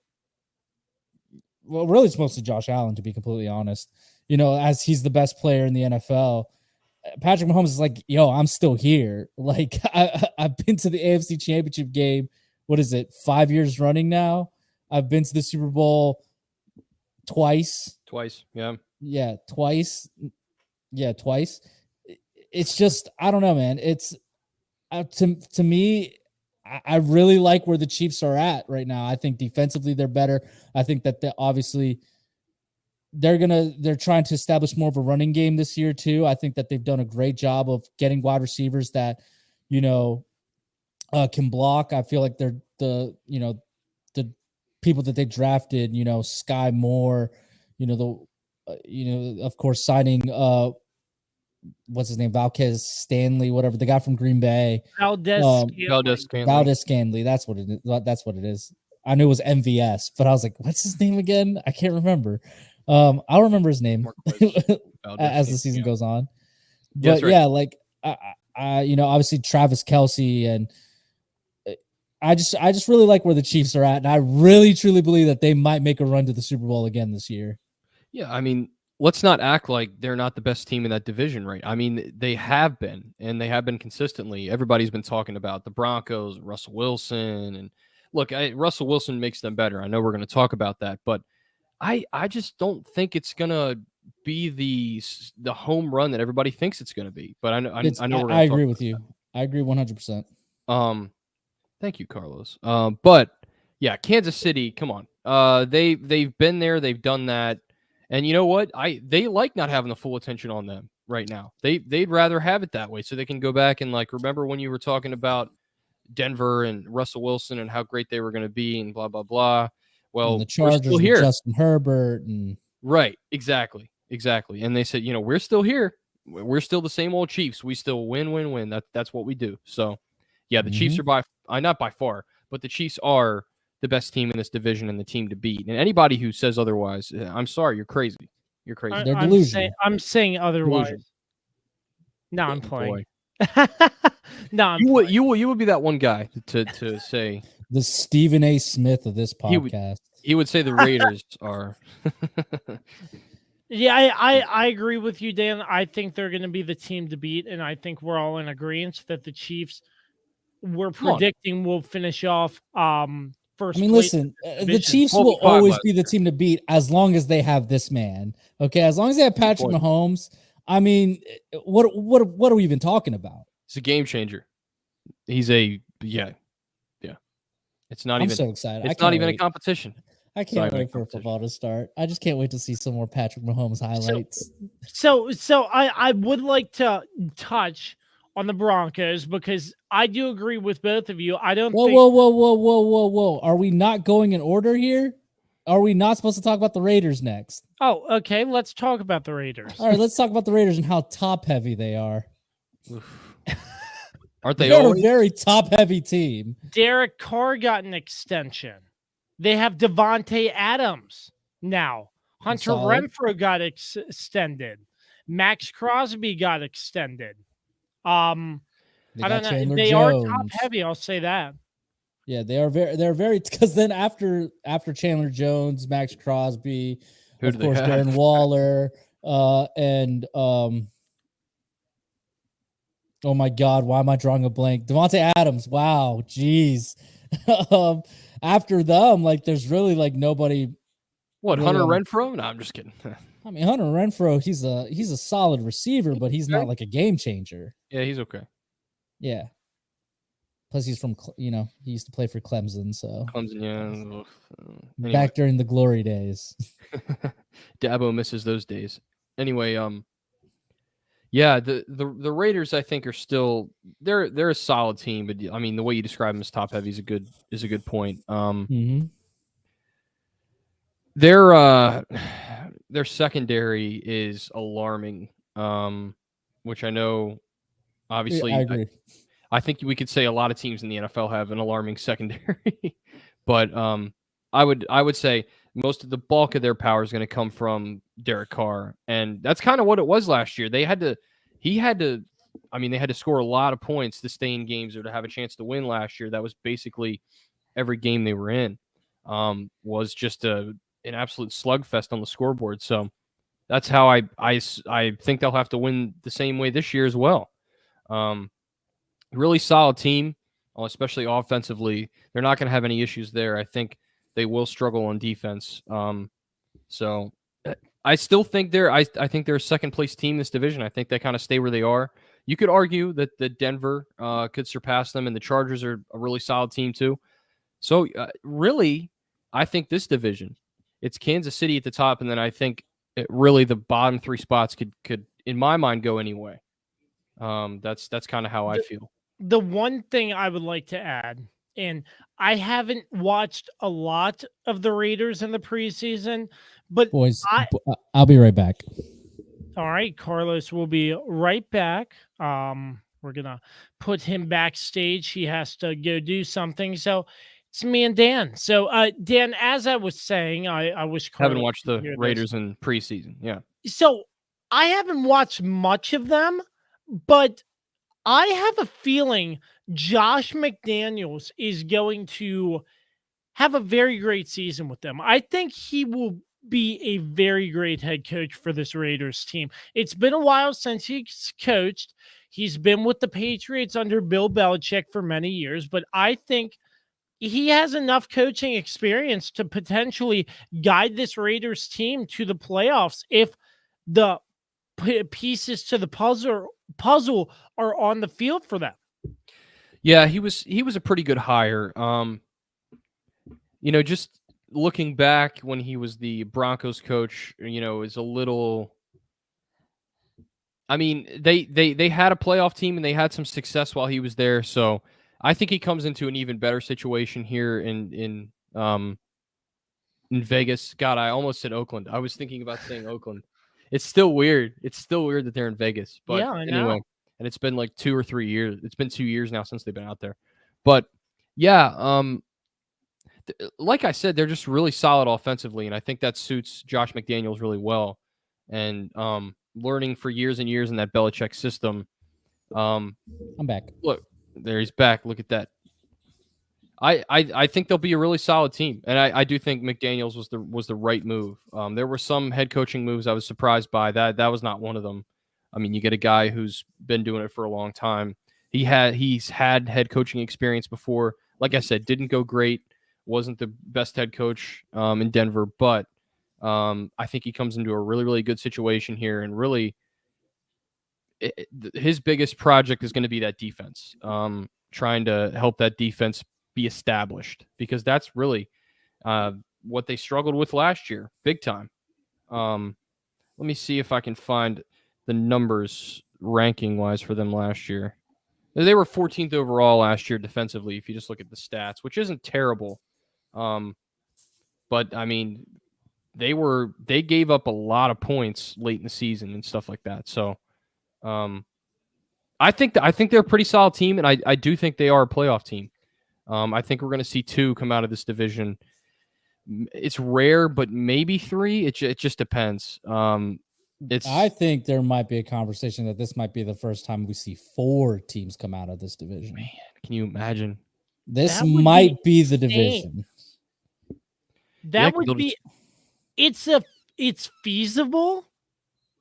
really it's mostly Josh Allen, to be completely honest, as he's the best player in the NFL. Patrick Mahomes is like, I'm still here. Like I've been to the AFC Championship game. What is it? 5 years running now. I've been to the Super Bowl twice. Yeah. Yeah. Twice. It's just, I don't know, man. It's to me, I really like where the Chiefs are at right now. I think defensively they're better. I think that they're trying to establish more of a running game this year too. I think that they've done a great job of getting wide receivers that, can block. I feel like they're the people that they drafted, Sky Moore, of course, signing, what's his name? Valquez Stanley, whatever, the guy from Green Bay. Valdez Scantling. That's what it is. I knew it was MVS, but I was like, what's his name again? I can't remember. I'll remember his name as the season goes on. But yeah, like I obviously Travis Kelce, and I just really like where the Chiefs are at, and I really truly believe that they might make a run to the Super Bowl again this year. Yeah, I mean, let's not act like they're not the best team in that division, right? I mean, they have been, and they have been consistently. Everybody's been talking about the Broncos, Russell Wilson, and look, Russell Wilson makes them better. I know we're going to talk about that, but I just don't think it's going to be the home run that everybody thinks it's going to be. But I know I agree with you. I agree 100%. Thank you, Carlos. But yeah, Kansas City, come on. They've been there, they've done that. And you know what? They like not having the full attention on them right now. They'd rather have it that way so they can go back and like remember when you were talking about Denver and Russell Wilson and how great they were going to be and blah blah blah. Well, and the Chargers, we're still here. Justin Herbert, and right, exactly. And they said, we're still here. We're still the same old Chiefs. We still win. That's what we do. So, yeah, the Chiefs are not by far, but the Chiefs are the best team in this division and the team to beat. And anybody who says otherwise, I'm sorry, you're crazy. You're crazy. They're delusional. I'm saying otherwise. No, I'm playing. No, you would be that one guy to say the Stephen A. Smith of this podcast. He would say the Raiders are. Yeah, I agree with you, Dan. I think they're going to be the team to beat, and I think we're all in agreement that the Chiefs we're predicting will finish off first. I mean, listen, the Chiefs will always be the team to beat as long as they have this man. Okay, as long as they have Patrick Mahomes. I mean, what are we even talking about? He's a game changer. He's yeah. It's not I'm so excited. It's not even a competition. I can't wait for football to start. I just can't wait to see some more Patrick Mahomes highlights. So I would like to touch on the Broncos because I do agree with both of you. I don't think... Whoa. Are we not going in order here? Are we not supposed to talk about the Raiders next? Oh, okay. Let's talk about the Raiders. All right, let's talk about the Raiders and how top-heavy they are. Aren't they They're a very top-heavy team. Derek Carr got an extension. They have Devontae Adams now. Hunter Renfrow got extended. Max Crosby got extended. I don't know. They are top-heavy. I'll say that. Yeah, they're very because then after Chandler Jones, Max Crosby, of course, Darren Waller, and oh my God, why am I drawing a blank? Devontae Adams. Wow, geez. After them, like there's really like nobody. What, Hunter Renfrow? No, I'm just kidding. I mean, Hunter Renfrow, he's a solid receiver, but he's not like a game changer. Yeah, he's okay. Yeah. Plus, he's from, he used to play for Clemson, so. Clemson, yeah. Anyway. Back during the glory days. Dabo misses those days. Anyway, yeah, the Raiders, I think, are still they're a solid team, but I mean, the way you describe them as top heavy is a good point. Their secondary is alarming. which I know, obviously, I agree. I think we could say a lot of teams in the NFL have an alarming secondary, but I would say most of the bulk of their power is going to come from Derek Carr, and that's kind of what it was last year. They had to score a lot of points to stay in games or to have a chance to win last year. That was basically every game they were in, was just an absolute slugfest on the scoreboard. So that's how I think they'll have to win the same way this year as well. Really solid team, especially offensively. They're not going to have any issues there. I think they will struggle on defense. So I still think I think they're a second place team in this division. I think they kind of stay where they are. You could argue that Denver could surpass them, and the Chargers are a really solid team too. So really, I think this division, it's Kansas City at the top, and then I think really the bottom three spots could in my mind go anyway. That's kind of how I feel. The one thing I would like to add, and I haven't watched a lot of the Raiders in the preseason, but Boys, I'll be right back. All right, Carlos will be right back. We're gonna put him backstage. He has to go do something. So it's me and Dan. So Dan, as I was saying, I wish Carlos haven't watched the Raiders in preseason. Yeah. So I haven't watched much of them, but I have a feeling Josh McDaniels is going to have a very great season with them. I think he will be a very great head coach for this Raiders team. It's been a while since he's coached. He's been with the Patriots under Bill Belichick for many years, but I think he has enough coaching experience to potentially guide this Raiders team to the playoffs if the pieces to the puzzle are on the field for them. Yeah, he was a pretty good hire. Just looking back when he was the Broncos coach, is a little. I mean, they had a playoff team and they had some success while he was there. So I think he comes into an even better situation here in Vegas. God, I almost said Oakland. I was thinking about saying Oakland. It's still weird. It's still weird that they're in Vegas. But yeah, I know. Anyway, and it's been like 2 or 3 years. It's been 2 years now since they've been out there. But yeah, like I said, they're just really solid offensively, and I think that suits Josh McDaniels really well. And learning for years and years in that Belichick system. I'm back. Look, there he's back. Look at that. I think they'll be a really solid team, and I do think McDaniels was the right move. There were some head coaching moves I was surprised by. That was not one of them. I mean, you get a guy who's been doing it for a long time. He's had head coaching experience before. Like I said, didn't go great. Wasn't the best head coach in Denver, but I think he comes into a really, really good situation here, and really his biggest project is going to be that defense. Trying to help that defense be established, because that's really what they struggled with last year, big time. Let me see if I can find the numbers ranking wise for them last year. They were 14th overall last year defensively, if you just look at the stats, which isn't terrible. But I mean, they gave up a lot of points late in the season and stuff like that. So I think they're a pretty solid team, and I do think they are a playoff team. I think we're going to see 2 come out of this division. It's rare, but maybe 3. It just depends. I think there might be a conversation that this might be the first time we see 4 teams come out of this division. Man, can you imagine? This might be the division. That would be. It's feasible.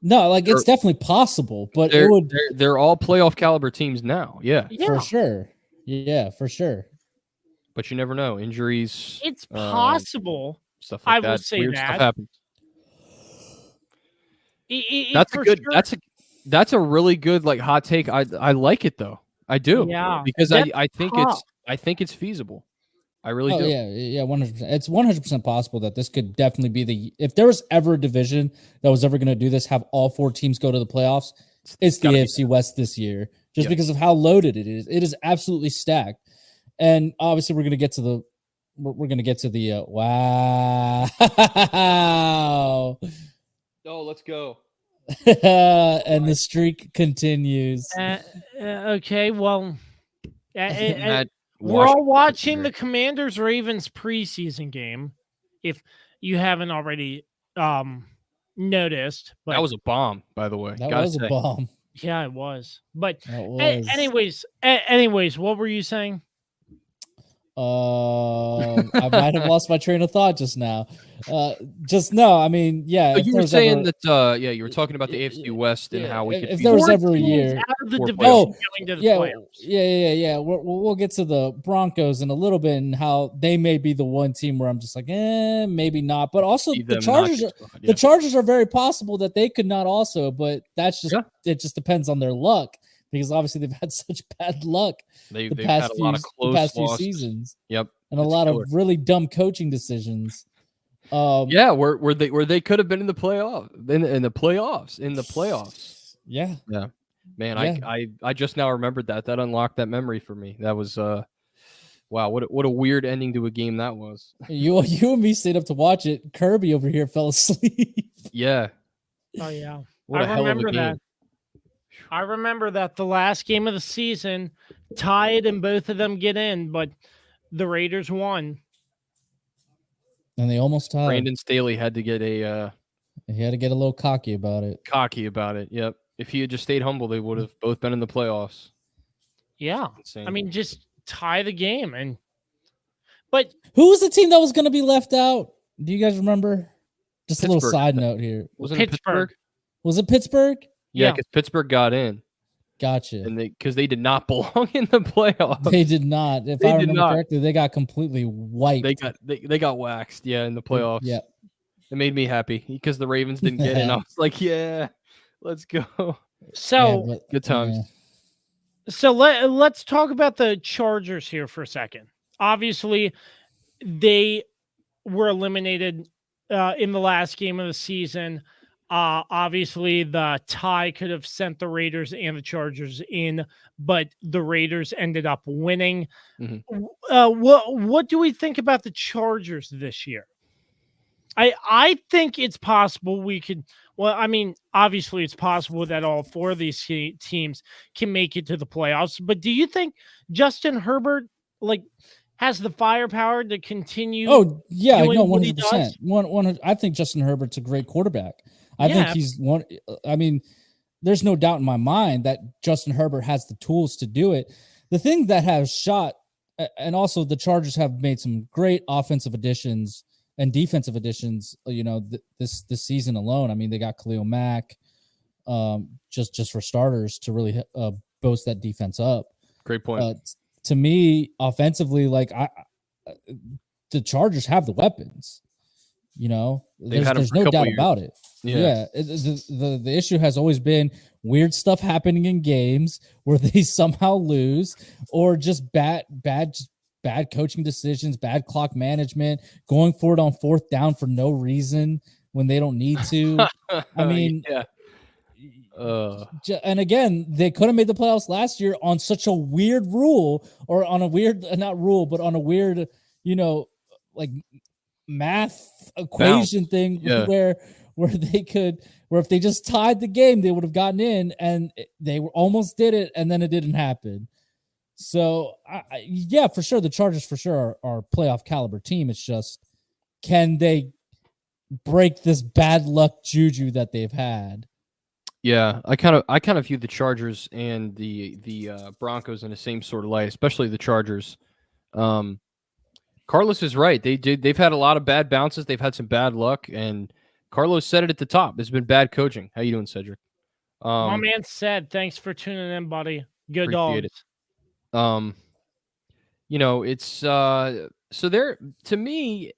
No, like it's definitely possible, but they're all playoff caliber teams now. Yeah, for sure. Yeah, for sure. But you never know. Injuries. It's possible. Stuff like that. I will say Weird that stuff happens. That's a good. Sure. That's a really good hot take. I like it though. I do. Yeah, because I think it's feasible. I really do. Yeah, 100%. It's 100% possible that this could definitely be if there was ever a division that was ever going to do this, have all 4 teams go to the playoffs. It's the AFC West this year, just because of how loaded it is. It is absolutely stacked, and obviously we're going to get to the wow. Oh, let's go. And the streak continues. Okay, well, That we're all Washington watching the Commanders. Commanders Ravens preseason game. If you haven't already noticed, That but was a bomb, by the way. That Gotta was a say. bomb. yeah, it was. But That was. anyways, what were you saying? I might have lost my train of thought just now. Just no, I mean, yeah. But If you there were was saying ever, that you were talking about the AFC West and how we could if feed there was Four ever a teams year, out of the Four division playoffs. going to the yeah, playoffs. yeah. We'll get to the Broncos in a little bit and how they may be the one team where I'm just like, maybe not. But also See the them not Chargers, get spot, the Chargers are very possible that they could not also. But that's just Yeah. it. Just depends on their luck because obviously they've had such bad luck They've the had past a lot of close few losses. seasons. Yep. And a It's lot killer. of really dumb coaching decisions. Yeah, where they could have been in the playoff in the playoffs. Yeah. Yeah. Man, Yeah. I just now remembered that. That unlocked that memory for me. That was wow, what a weird ending to a game that was. You and me stayed up to watch it. Kirby over here fell asleep. Yeah. Oh yeah, What a hell of a remember game. that. I remember that the last game of the season tied and both of them get in, but the Raiders won. And they almost tied. Brandon Staley had to get a He had to get a little cocky about it. Yep. If he had just stayed humble, they would have both been in the playoffs. Yeah. Insane. I mean, just tie the game but who was the team that was going to be left out? Do you guys remember? Just a little Pittsburgh, side note here. Wasn't it Pittsburgh? Was it Pittsburgh? Yeah, because Pittsburgh got in. Gotcha. And because they did not belong in the playoffs. They did not. If I remember correctly, they got completely wiped. They got waxed, in the playoffs. Yeah. It made me happy because the Ravens didn't get in. I was like, yeah, let's go. So good times. So let's talk about the Chargers here for a second. Obviously, they were eliminated in the last game of the season. Obviously, the tie could have sent the Raiders and the Chargers in, but the Raiders ended up winning. Mm-hmm. What do we think about the Chargers this year? I think it's possible we could. Well, I mean, obviously, it's possible that all four of these teams can make it to the playoffs. But do you think Justin Herbert has the firepower to continue? Oh yeah, no, 100%. I think Justin Herbert's a great quarterback. I think he's one. I mean, there's no doubt in my mind that Justin Herbert has the tools to do it. The thing that has shot, and also the Chargers have made some great offensive additions and defensive additions, this season alone. I mean, they got Khalil Mack, just for starters to really boost that defense up. Great point. To me, offensively, the Chargers have the weapons. There's no doubt about it. Yeah. The issue has always been weird stuff happening in games where they somehow lose, or just bad coaching decisions, bad clock management, going for it on fourth down for no reason when they don't need to. I mean, and again, they could have made the playoffs last year on such a weird rule, or on a weird, not rule, but on a weird, math equation thing where if they just tied the game, they would have gotten in, and they almost did it, and then it didn't happen. So yeah, for sure, the Chargers for sure are a playoff caliber team. It's just, can they break this bad luck juju that they've had? Yeah, I kind of view the Chargers and the Broncos in the same sort of light, especially the Chargers. Carlos is right. They've had a lot of bad bounces. They've had some bad luck, and Carlos said it at the top. It's been bad coaching. How you doing, Cedric? My man said, "Thanks for tuning in, buddy. Good dogs." It. It's so they're, to me,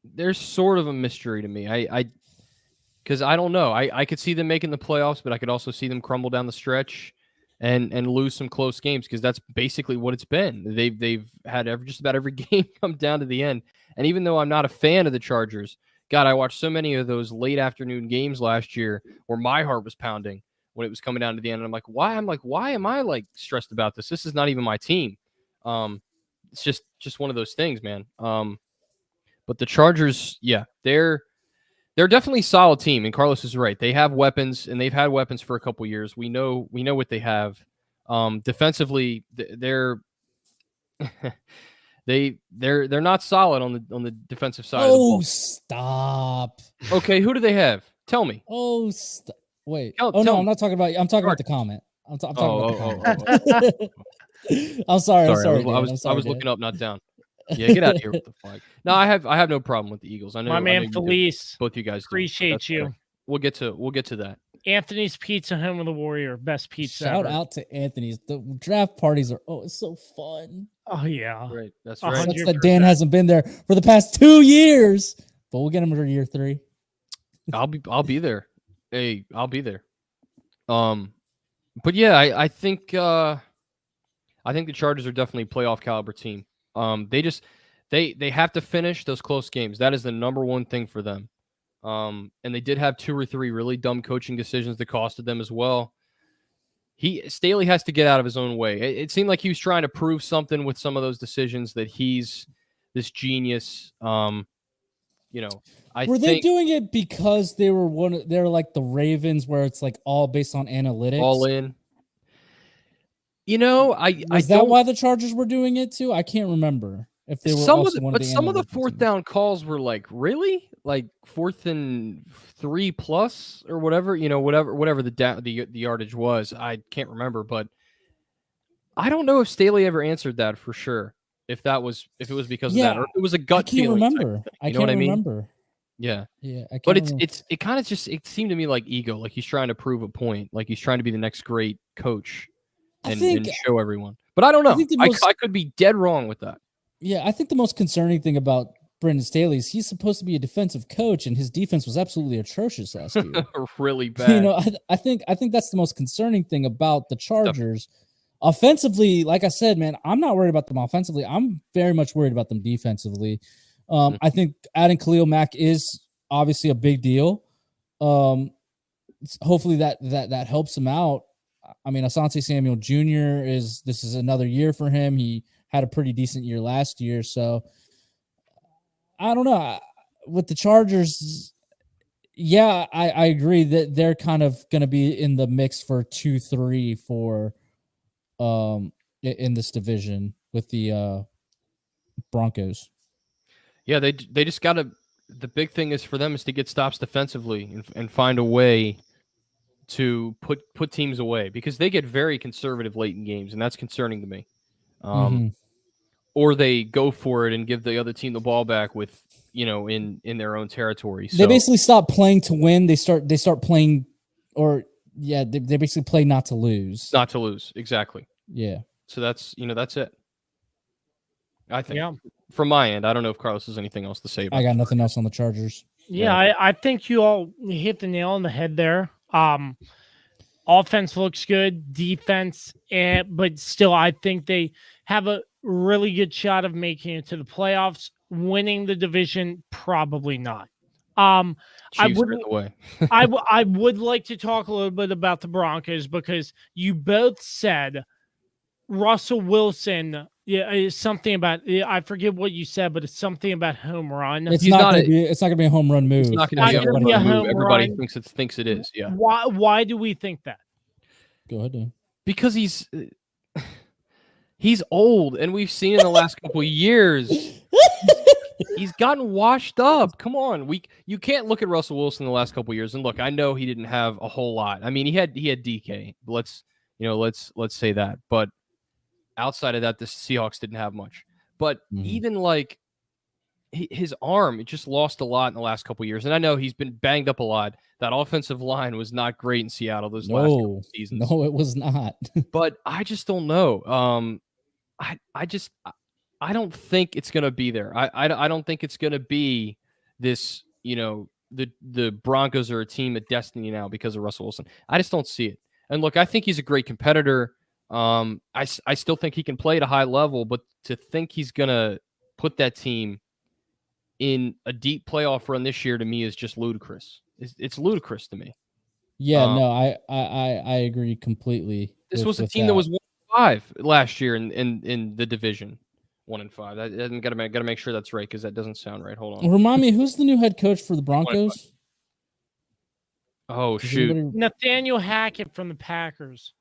there's sort of a mystery to me. Because I don't know. I could see them making the playoffs, but I could also see them crumble down the stretch and lose some close games, because that's basically what it's been. They've had just about every game come down to the end. And even though I'm not a fan of the Chargers, God, I watched so many of those late afternoon games last year where my heart was pounding when it was coming down to the end. And I'm like, why am I stressed about this? This is not even my team. It's just one of those things, man. But the Chargers, yeah, they're They're definitely a solid team, and Carlos is right. They have weapons, and they've had weapons for a couple years. We know what they have. Defensively, they're they're not solid on the defensive side of the Oh, ball. stop. Okay, who do they have? Tell me. Oh, wait. Tell no, me. I'm not talking about. I'm talking about the comment. I'm talking about the comment. I'm sorry. I'm sorry. I was looking up, not down. Yeah, get out of here with the flag. No, I have no problem with the Eagles. I know My man you do. Felice, Both you guys do. appreciate That's you. fair. We'll get to that. Anthony's Pizza, home of the Warrior, best pizza. Shout ever. out to Anthony's. The draft parties are it's so fun. Oh yeah, Right. That's right. right. Sucks that Dan hasn't been there for the past 2 years, but we'll get him for year 3. I'll be there. Hey, I'll be there. But yeah, I think the Chargers are definitely a playoff caliber team. They have to finish those close games. That is the number one thing for them. And they did have 2 or 3 really dumb coaching decisions that costed them as well. Staley has to get out of his own way. It seemed like he was trying to prove something with some of those decisions, that he's this genius. Were they doing it because they were they're like the Ravens, where it's like all based on analytics? All in. Was that why the Chargers were doing it too? I can't remember if they were. Some of the fourth down calls were like, really, like 4th and 3+ or whatever. Whatever the yardage was. I can't remember, but I don't know if Staley ever answered that for sure. If it was because of that, or if it was a gut feeling. I can't remember. Yeah. But it kind of just, it seemed to me like ego, like he's trying to prove a point, like he's trying to be the next great coach and show everyone. But I don't know. I could be dead wrong with that. Yeah, I think the most concerning thing about Brendan Staley is he's supposed to be a defensive coach, and his defense was absolutely atrocious last year. Really bad. I think that's the most concerning thing about the Chargers. Offensively, like I said, man, I'm not worried about them offensively. I'm very much worried about them defensively. I think adding Khalil Mack is obviously a big deal. Hopefully that helps him out. I mean, Asante Samuel Jr. this is another year for him. He had a pretty decent year last year. So I don't know. With the Chargers, yeah, I agree that they're kind of going to be in the mix for 2-3 for in this division with the Broncos. Yeah, they just got to. The big thing is for them is to get stops defensively and find a way to put teams away, because they get very conservative late in games, and that's concerning to me. Or they go for it and give the other team the ball back with in their own territory. So they basically stop playing to win. They start playing, they basically play not to lose. Not to lose, exactly. Yeah. So that's that's it. I think from my end, I don't know if Carlos has anything else to say about I got nothing else on the Chargers. Yeah, I think you all hit the nail on the head there. Offense looks good, defense, but still, I think they have a really good shot of making it to the playoffs. Winning the division, probably not. I would like to talk a little bit about the Broncos, because you both said Russell Wilson. Yeah, something about, I forget what you said, but it's something about home run. It's not going to be a home run move. It's not going to be a home move. Everybody thinks it is. Yeah. Why do we think that? Go ahead, Dan. Because he's old, and we've seen in the last couple of years he's gotten washed up. Come on, you can't look at Russell Wilson the last couple of years and look. I know he didn't have a whole lot. I mean, he had DK. Let's say that, but outside of that, the Seahawks didn't have much. But even like his arm, it just lost a lot in the last couple of years. And I know he's been banged up a lot. That offensive line was not great in Seattle last couple of seasons. No, it was not. But I just don't know. I don't think it's going to be there. I don't think it's going to be this, the Broncos are a team of destiny now because of Russell Wilson. I just don't see it. And look, I think he's a great competitor. I still think he can play at a high level, but to think he's going to put that team in a deep playoff run this year, to me, is just ludicrous. It's ludicrous to me. Yeah, no, I agree completely. This was a team that was 1-5 last year in the division. 1-5. I got to make sure that's right, because that doesn't sound right. Hold on. Remind me, who's the new head coach for the Broncos? Oh, Does shoot. anybody- Nathaniel Hackett from the Packers.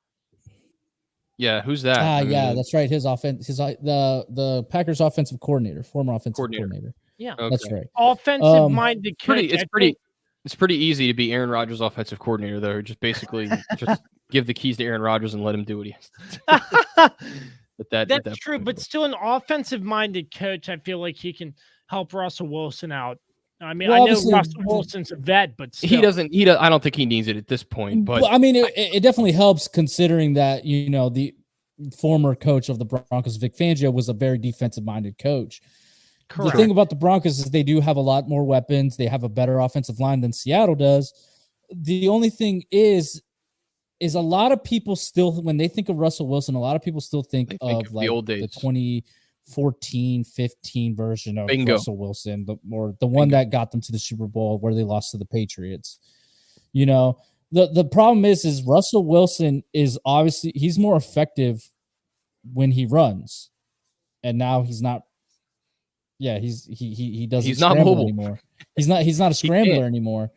Yeah, who's that? I yeah, mean, that's right. His offense, the Packers offensive coordinator, former offensive coordinator. Yeah, That's okay. right. offensive-minded coach. It's pretty easy to be Aaron Rodgers' offensive coordinator, though. Just basically just give the keys to Aaron Rodgers and let him do what he has to do. That's true, but still an offensive-minded coach, I feel like he can help Russell Wilson out. I mean, Well, I know obviously, Russell Wilson's a vet, but still. he doesn't. I don't think he needs it at this point. But I mean, it definitely helps considering that the former coach of the Broncos, Vic Fangio, was a very defensive-minded coach. Correct. The thing about the Broncos is they do have a lot more weapons. They have a better offensive line than Seattle does. The only thing is a lot of people still, when they think of Russell Wilson, a lot of people still think of like the old days, the 2014, 15 version of Bingo. Russell Wilson, or the one that got them to the Super Bowl where they lost to the Patriots. The problem is Russell Wilson is obviously, he's more effective when he runs, and now he's not. Yeah, he doesn't. He's not scramble mobile anymore. He's not a scrambler anymore.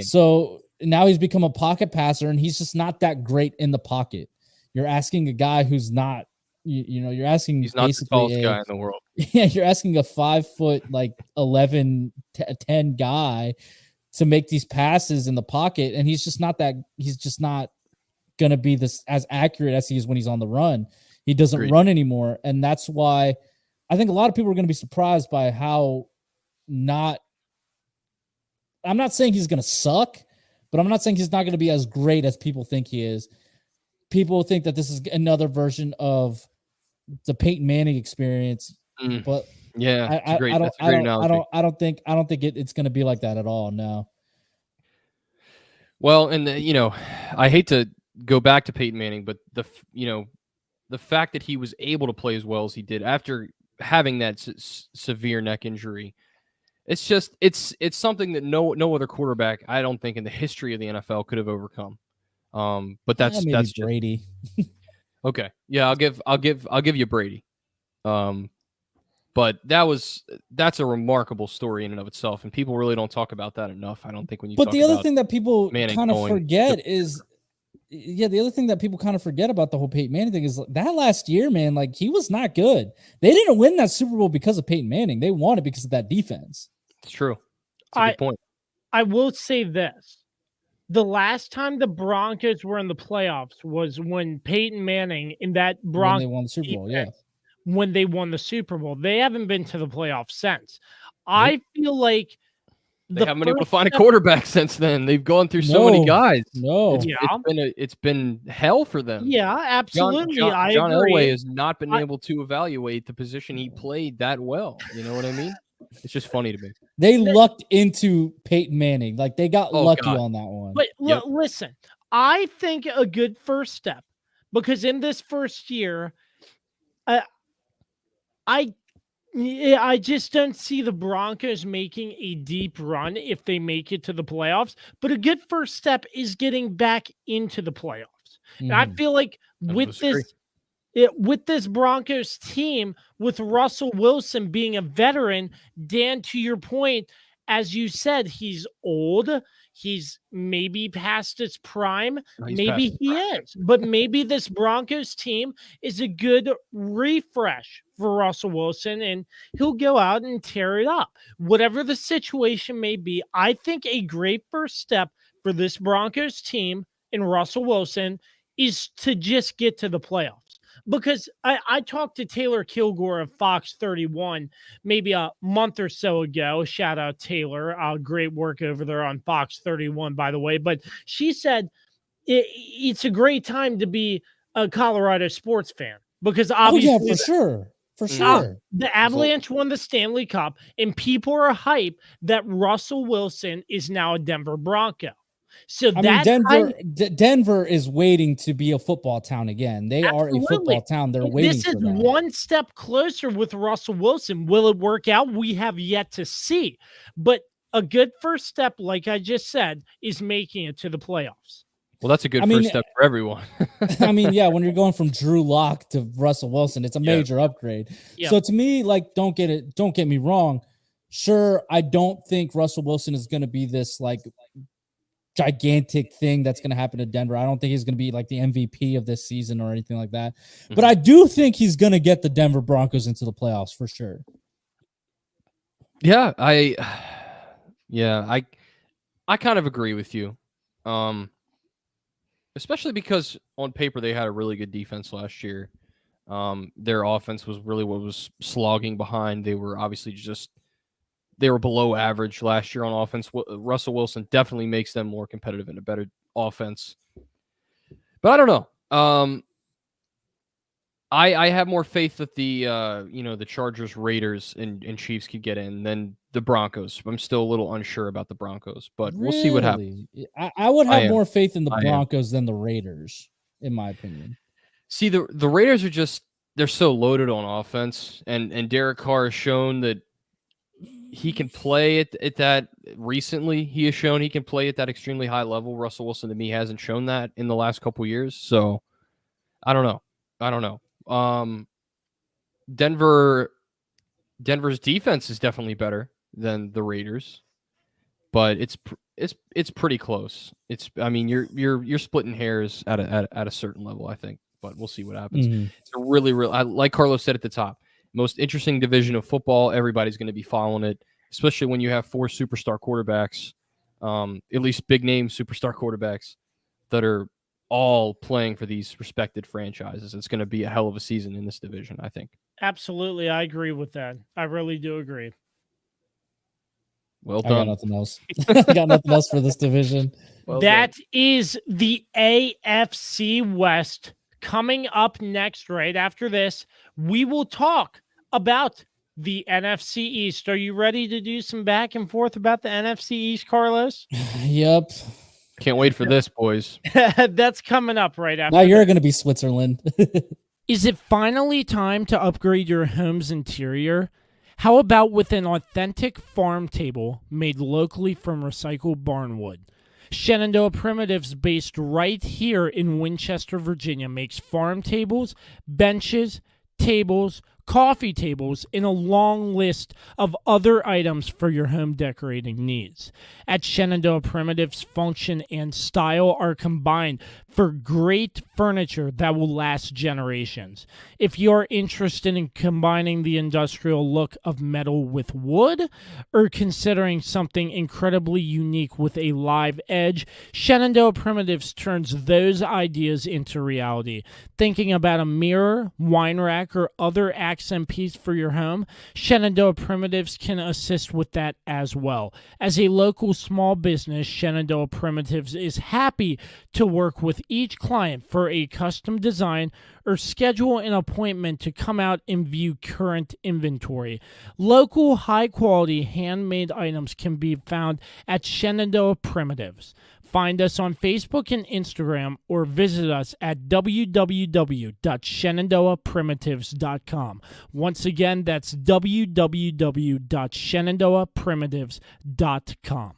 So now he's become a pocket passer, and he's just not that great in the pocket. You're asking a guy who's not. You're asking. He's not the tallest guy in the world. Yeah, you're asking a 5 foot 11, 10 guy to make these passes in the pocket, and he's just not that. He's just not going to be this as accurate as he is when he's on the run. He doesn't run anymore, and that's why I think a lot of people are going to be surprised by how not. I'm not saying he's going to suck, but I'm not saying he's not going to be as great as people think he is. People think that this is another version of the Peyton Manning experience, but yeah, I don't think it's going to be like that at all. No. Well, and I hate to go back to Peyton Manning, but the fact that he was able to play as well as he did after having that severe neck injury, it's something that no other quarterback, I don't think, in the history of the NFL could have overcome. But that's Brady. Okay. Yeah, I'll give you Brady. But that's a remarkable story in and of itself, and people really don't talk about that enough. I don't think when you. But the other thing that people kind of forget about the whole Peyton Manning thing is that last year, man, like he was not good. They didn't win that Super Bowl because of Peyton Manning. They won it because of that defense. It's true. It's a good point. I will say this. The last time the Broncos were in the playoffs was when Peyton Manning in that Broncos when they won the Super Bowl, when they won the Super Bowl. They haven't been to the playoffs since. I feel like they haven't been able to find a quarterback since then. They've gone through so many guys. It's been hell for them. Yeah, absolutely. John Elway has not been able to evaluate the position he played that well. You know what I mean? It's just funny to me. They lucked into Peyton Manning. Like they got lucky on that one. But listen, I think a good first step, because in this first year, I just don't see the Broncos making a deep run if they make it to the playoffs. But a good first step is getting back into the playoffs. And I feel like with this Broncos team, with Russell Wilson being a veteran, Dan, to your point, as you said, he's old. He's maybe past his prime. Maybe he is. But maybe this Broncos team is a good refresh for Russell Wilson, and he'll go out and tear it up. Whatever the situation may be, I think a great first step for this Broncos team and Russell Wilson is to just get to the playoffs. Because I talked to Taylor Kilgore of Fox 31 maybe a month or so ago. Shout out Taylor. Great work over there on Fox 31, by the way. But she said it's a great time to be a Colorado sports fan. Because obviously, for sure. The Avalanche won the Stanley Cup, and people are hype that Russell Wilson is now a Denver Bronco. So Denver is waiting to be a football town again. They are a football town. They're waiting. This is one step closer with Russell Wilson. Will it work out? We have yet to see. But a good first step, like I just said, is making it to the playoffs. Well, that's a good first step for everyone. I mean, yeah, when you're going from Drew Lock to Russell Wilson, it's a major upgrade. Yeah. So to me, like, don't get me wrong. Sure, I don't think Russell Wilson is going to be this like gigantic thing that's going to happen to Denver. I don't think he's going to be like the MVP of this season or anything like that. Mm-hmm. But I do think he's going to get the Denver Broncos into the playoffs for sure. Yeah, I kind of agree with you. Especially because on paper they had a really good defense last year. Their offense was really what was slogging behind. They were obviously they were below average last year on offense. Russell Wilson definitely makes them more competitive and a better offense. But I don't know. I have more faith that the Chargers, Raiders, and Chiefs could get in than the Broncos. I'm still a little unsure about the Broncos, but we'll see what happens. I would have am. more faith in the I am. Broncos than the Raiders, in my opinion. See, the Raiders they're so loaded on offense, and Derek Carr has shown that he can play at that recently. He has shown he can play at that extremely high level. Russell Wilson, to me, hasn't shown that in the last couple of years. So I don't know. Denver's defense is definitely better than the Raiders, but it's pretty close. You're splitting hairs at a certain level, I think, but we'll see what happens. Mm-hmm. It's a really, like Carlos said at the top, most interesting division of football. Everybody's going to be following it, especially when you have 4 superstar quarterbacks, at least big name superstar quarterbacks that are all playing for these respected franchises. It's going to be a hell of a season in this division, I think. Absolutely. I agree with that. I really do agree. Well I done. got nothing else. I got nothing else for this division. That is the AFC West. Coming up next, right after this, we will talk about the NFC East. Are you ready to do some back and forth about the NFC East, Carlos? Yep. Can't wait for this, boys. That's coming up right after. Now you're going to be Switzerland. Is it finally time to upgrade your home's interior? How about with an authentic farm table made locally from recycled barnwood? Shenandoah Primitives, based right here in Winchester, Virginia, makes farm tables, benches, tables, coffee tables, and a long list of other items for your home decorating needs. At Shenandoah Primitives, function and style are combined for great furniture that will last generations. If you're interested in combining the industrial look of metal with wood, or considering something incredibly unique with a live edge, Shenandoah Primitives turns those ideas into reality. Thinking about a mirror, wine rack, or other accent piece for your home, Shenandoah Primitives can assist with that as well. As a local small business, Shenandoah Primitives is happy to work with each client for a custom design or schedule an appointment to come out and view current inventory. Local, high-quality, handmade items can be found at Shenandoah Primitives. Find us on Facebook and Instagram or visit us at www.shenandoahprimitives.com. Once again, that's www.shenandoahprimitives.com.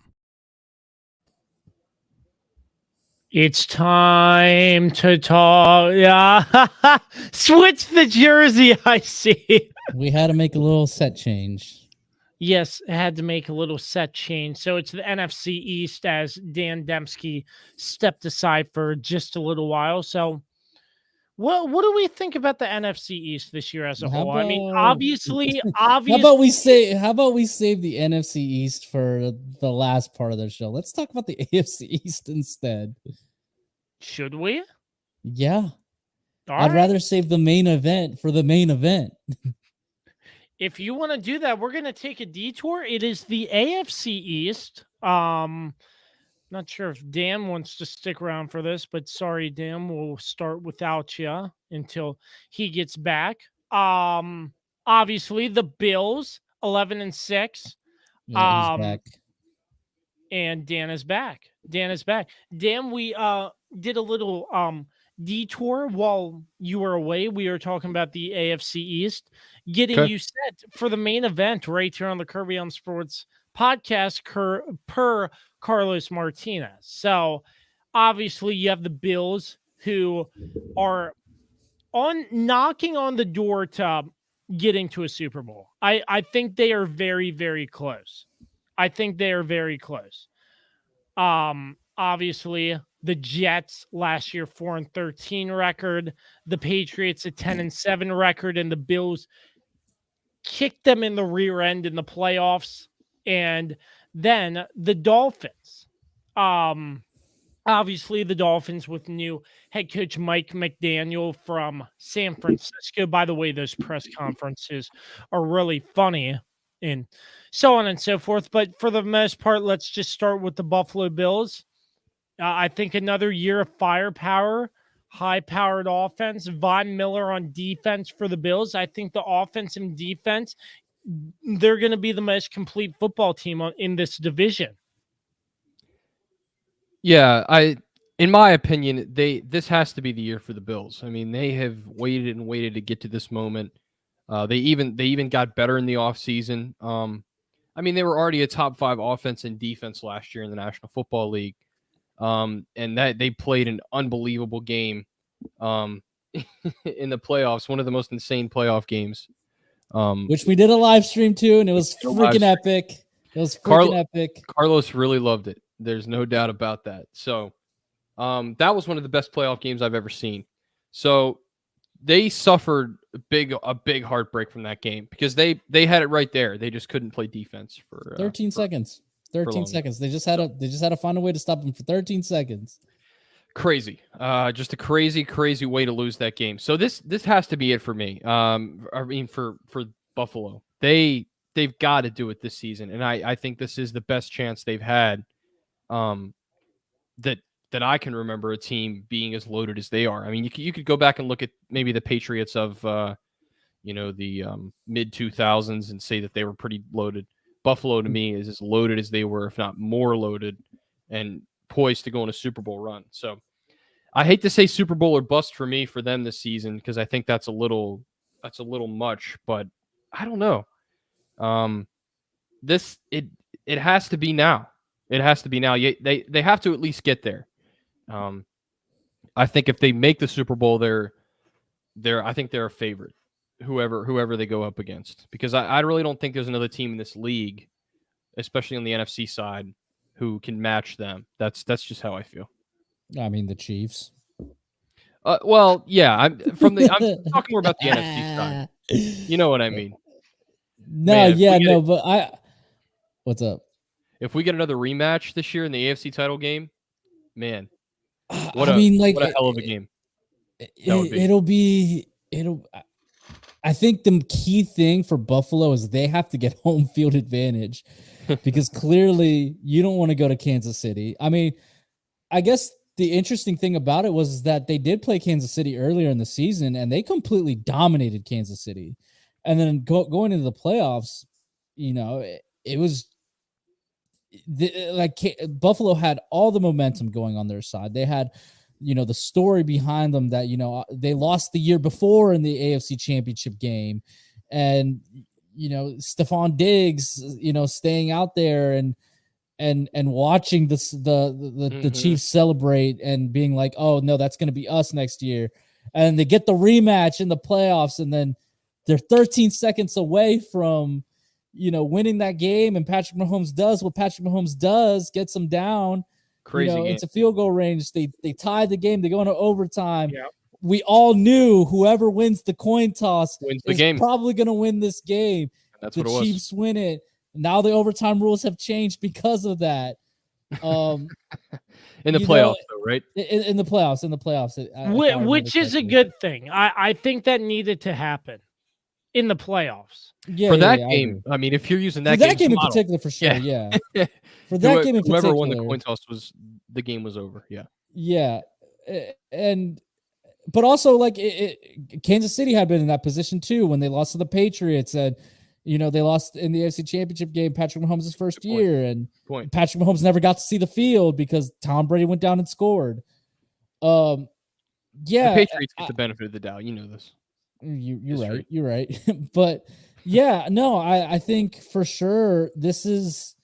It's time to talk. Yeah. Switch the jersey, I see. We had to make a little set change. Yes, it had to make a little set change. So it's the NFC East as Dan Dembski stepped aside for just a little while. So what do we think about the NFC East this year as a whole? I mean, obviously. How about we save the NFC East for the last part of the show? Let's talk about the AFC East instead. Should we? Yeah. I'd rather save the main event for the main event. If you want to do that, we're going to take a detour. It is the AFC East. Not sure if Dan wants to stick around for this, but sorry, Dan, we'll start without you until he gets back. Obviously the Bills 11-6. Yeah, he's back. And Dan is back. Dan, we did a little detour while you were away. We were talking about the AFC East, getting you set for the main event right here on the Kirby on Sports podcast per Carlos Martinez. So obviously you have the Bills who are knocking on the door to getting to a Super Bowl. I think they are very, very close. Obviously, the Jets last year 4-13 record, the Patriots a 10-7 record, and the Bills kicked them in the rear end in the playoffs. And then the Dolphins. Obviously, the Dolphins with new head coach Mike McDaniel from San Francisco. By the way, those press conferences are really funny and so on and so forth. But for the most part, let's just start with the Buffalo Bills. I think another year of firepower, high-powered offense. Von Miller on defense for the Bills. I think the offense and defense, they're going to be the most complete football team in this division. Yeah, in my opinion, this has to be the year for the Bills. I mean, they have waited and waited to get to this moment. They even got better in the offseason. I mean, they were already a top 5 offense and defense last year in the National Football League. And that they played an unbelievable game in the playoffs, one of the most insane playoff games. Which we did a live stream too, and it was freaking epic. It was freaking epic. Carlos really loved it. There's no doubt about that. So that was one of the best playoff games I've ever seen. So they suffered a big heartbreak from that game because they had it right there. They just couldn't play defense for 13 seconds. 13 seconds. They just had to find a way to stop them for 13 seconds. Crazy. Just a crazy way to lose that game. So this has to be it for me. I mean for Buffalo. They've got to do it this season, and I think this is the best chance they've had that I can remember a team being as loaded as they are. I mean, you could go back and look at maybe the Patriots of the mid 2000s and say that they were pretty loaded. Buffalo to me is as loaded as they were, if not more loaded, and poised to go on a Super Bowl run. So I hate to say Super Bowl or bust for me for them this season because I think that's a little much, but I don't know. It has to be now. It has to be now. They have to at least get there. I think if they make the Super Bowl, I think they're a favorite. Whoever they go up against, because I really don't think there's another team in this league, especially on the NFC side, who can match them. That's just how I feel. I mean, the Chiefs. Well, yeah, I'm talking more about the NFC side. You know what I mean? No, but what's up? If we get another rematch this year in the AFC title game, man, what a hell of a game. I think the key thing for Buffalo is they have to get home field advantage because clearly you don't want to go to Kansas City. I mean, I guess the interesting thing about it was that they did play Kansas City earlier in the season and they completely dominated Kansas City. And then going into the playoffs, it was Buffalo had all the momentum going on their side. They had the story behind them that, they lost the year before in the AFC Championship game. And, Stephon Diggs, staying out there and watching the Chiefs celebrate and being like, oh, no, that's going to be us next year. And they get the rematch in the playoffs, and then they're 13 seconds away from, winning that game. And Patrick Mahomes does what Patrick Mahomes does, gets them down. Crazy game. It's a field goal range. They tied the game. They go into overtime. Yeah. We all knew whoever wins the coin toss wins the is game. Probably going to win this game. That's the what it was. Chiefs win it. Now the overtime rules have changed because of that. In the playoffs, though, right? In the playoffs. Which is a good thing. I think that needed to happen in the playoffs. For that game, I mean, if you're using that game in particular, for sure, yeah. For that game in particular, whoever won the coin toss the game was over. Yeah. Yeah, but also Kansas City had been in that position too when they lost to the Patriots, and they lost in the AFC Championship game. Patrick Mahomes' first year, and Patrick Mahomes never got to see the field because Tom Brady went down and scored. The Patriots get the benefit of the doubt. You know this. You're right. But yeah, no, I think for sure this is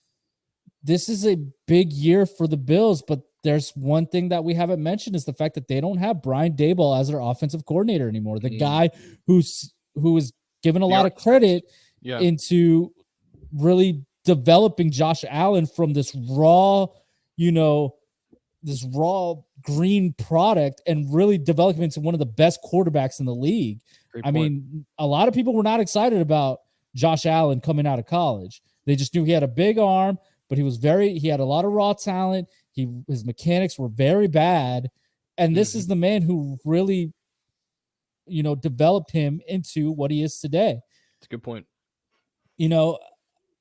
a big year for the Bills, but there's one thing that we haven't mentioned is the fact that they don't have Brian Daboll as their offensive coordinator anymore. The guy who is given a lot of credit into really developing Josh Allen from this raw, this raw green product and really develop him into one of the best quarterbacks in the league. Great I point. mean, a lot of people were not excited about Josh Allen coming out of college. They just knew he had a big arm, but he had a lot of raw talent. His mechanics were very bad. And this is the man who really, developed him into what he is today. That's a good point.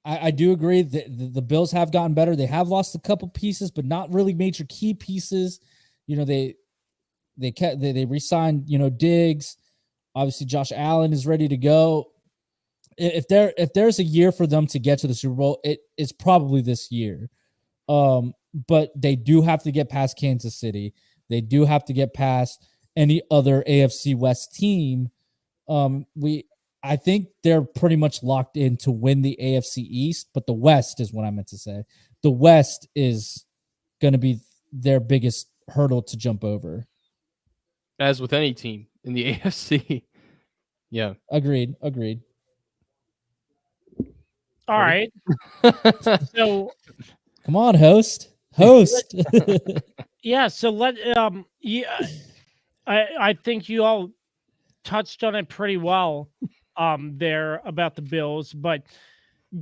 I do agree that the Bills have gotten better. They have lost a couple pieces, but not really major key pieces. They re-signed, Diggs. Obviously, Josh Allen is ready to go. If there's a year for them to get to the Super Bowl, it's probably this year. But they do have to get past Kansas City. They do have to get past any other AFC West team. I think they're pretty much locked in to win the AFC East, but the West is what I meant to say. The West is going to be their biggest hurdle to jump over. As with any team in the AFC. Yeah. Agreed. All right. So come on, host. Yeah, so I think you all touched on it pretty well there about the Bills, but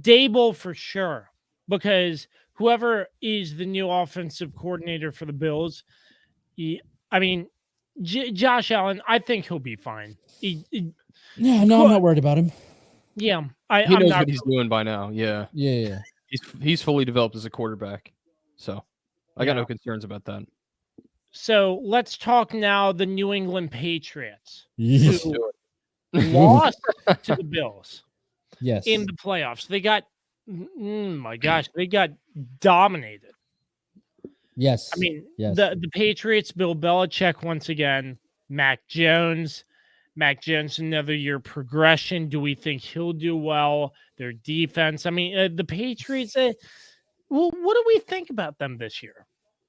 Dable for sure, because whoever is the new offensive coordinator for the Bills, Josh Allen, I think he'll be fine. I'm not worried about him. Yeah, he knows what he's doing by now. Yeah. He's fully developed as a quarterback, so I got no concerns about that. So let's talk now the New England Patriots, Yes. who lost to the Bills. Yes. In the playoffs. They got, my gosh, they got dominated. Yes. The Patriots, Bill Belichick once again, Mac Jones, another year progression. Do we think he'll do well? Their defense. The Patriots, what do we think about them this year?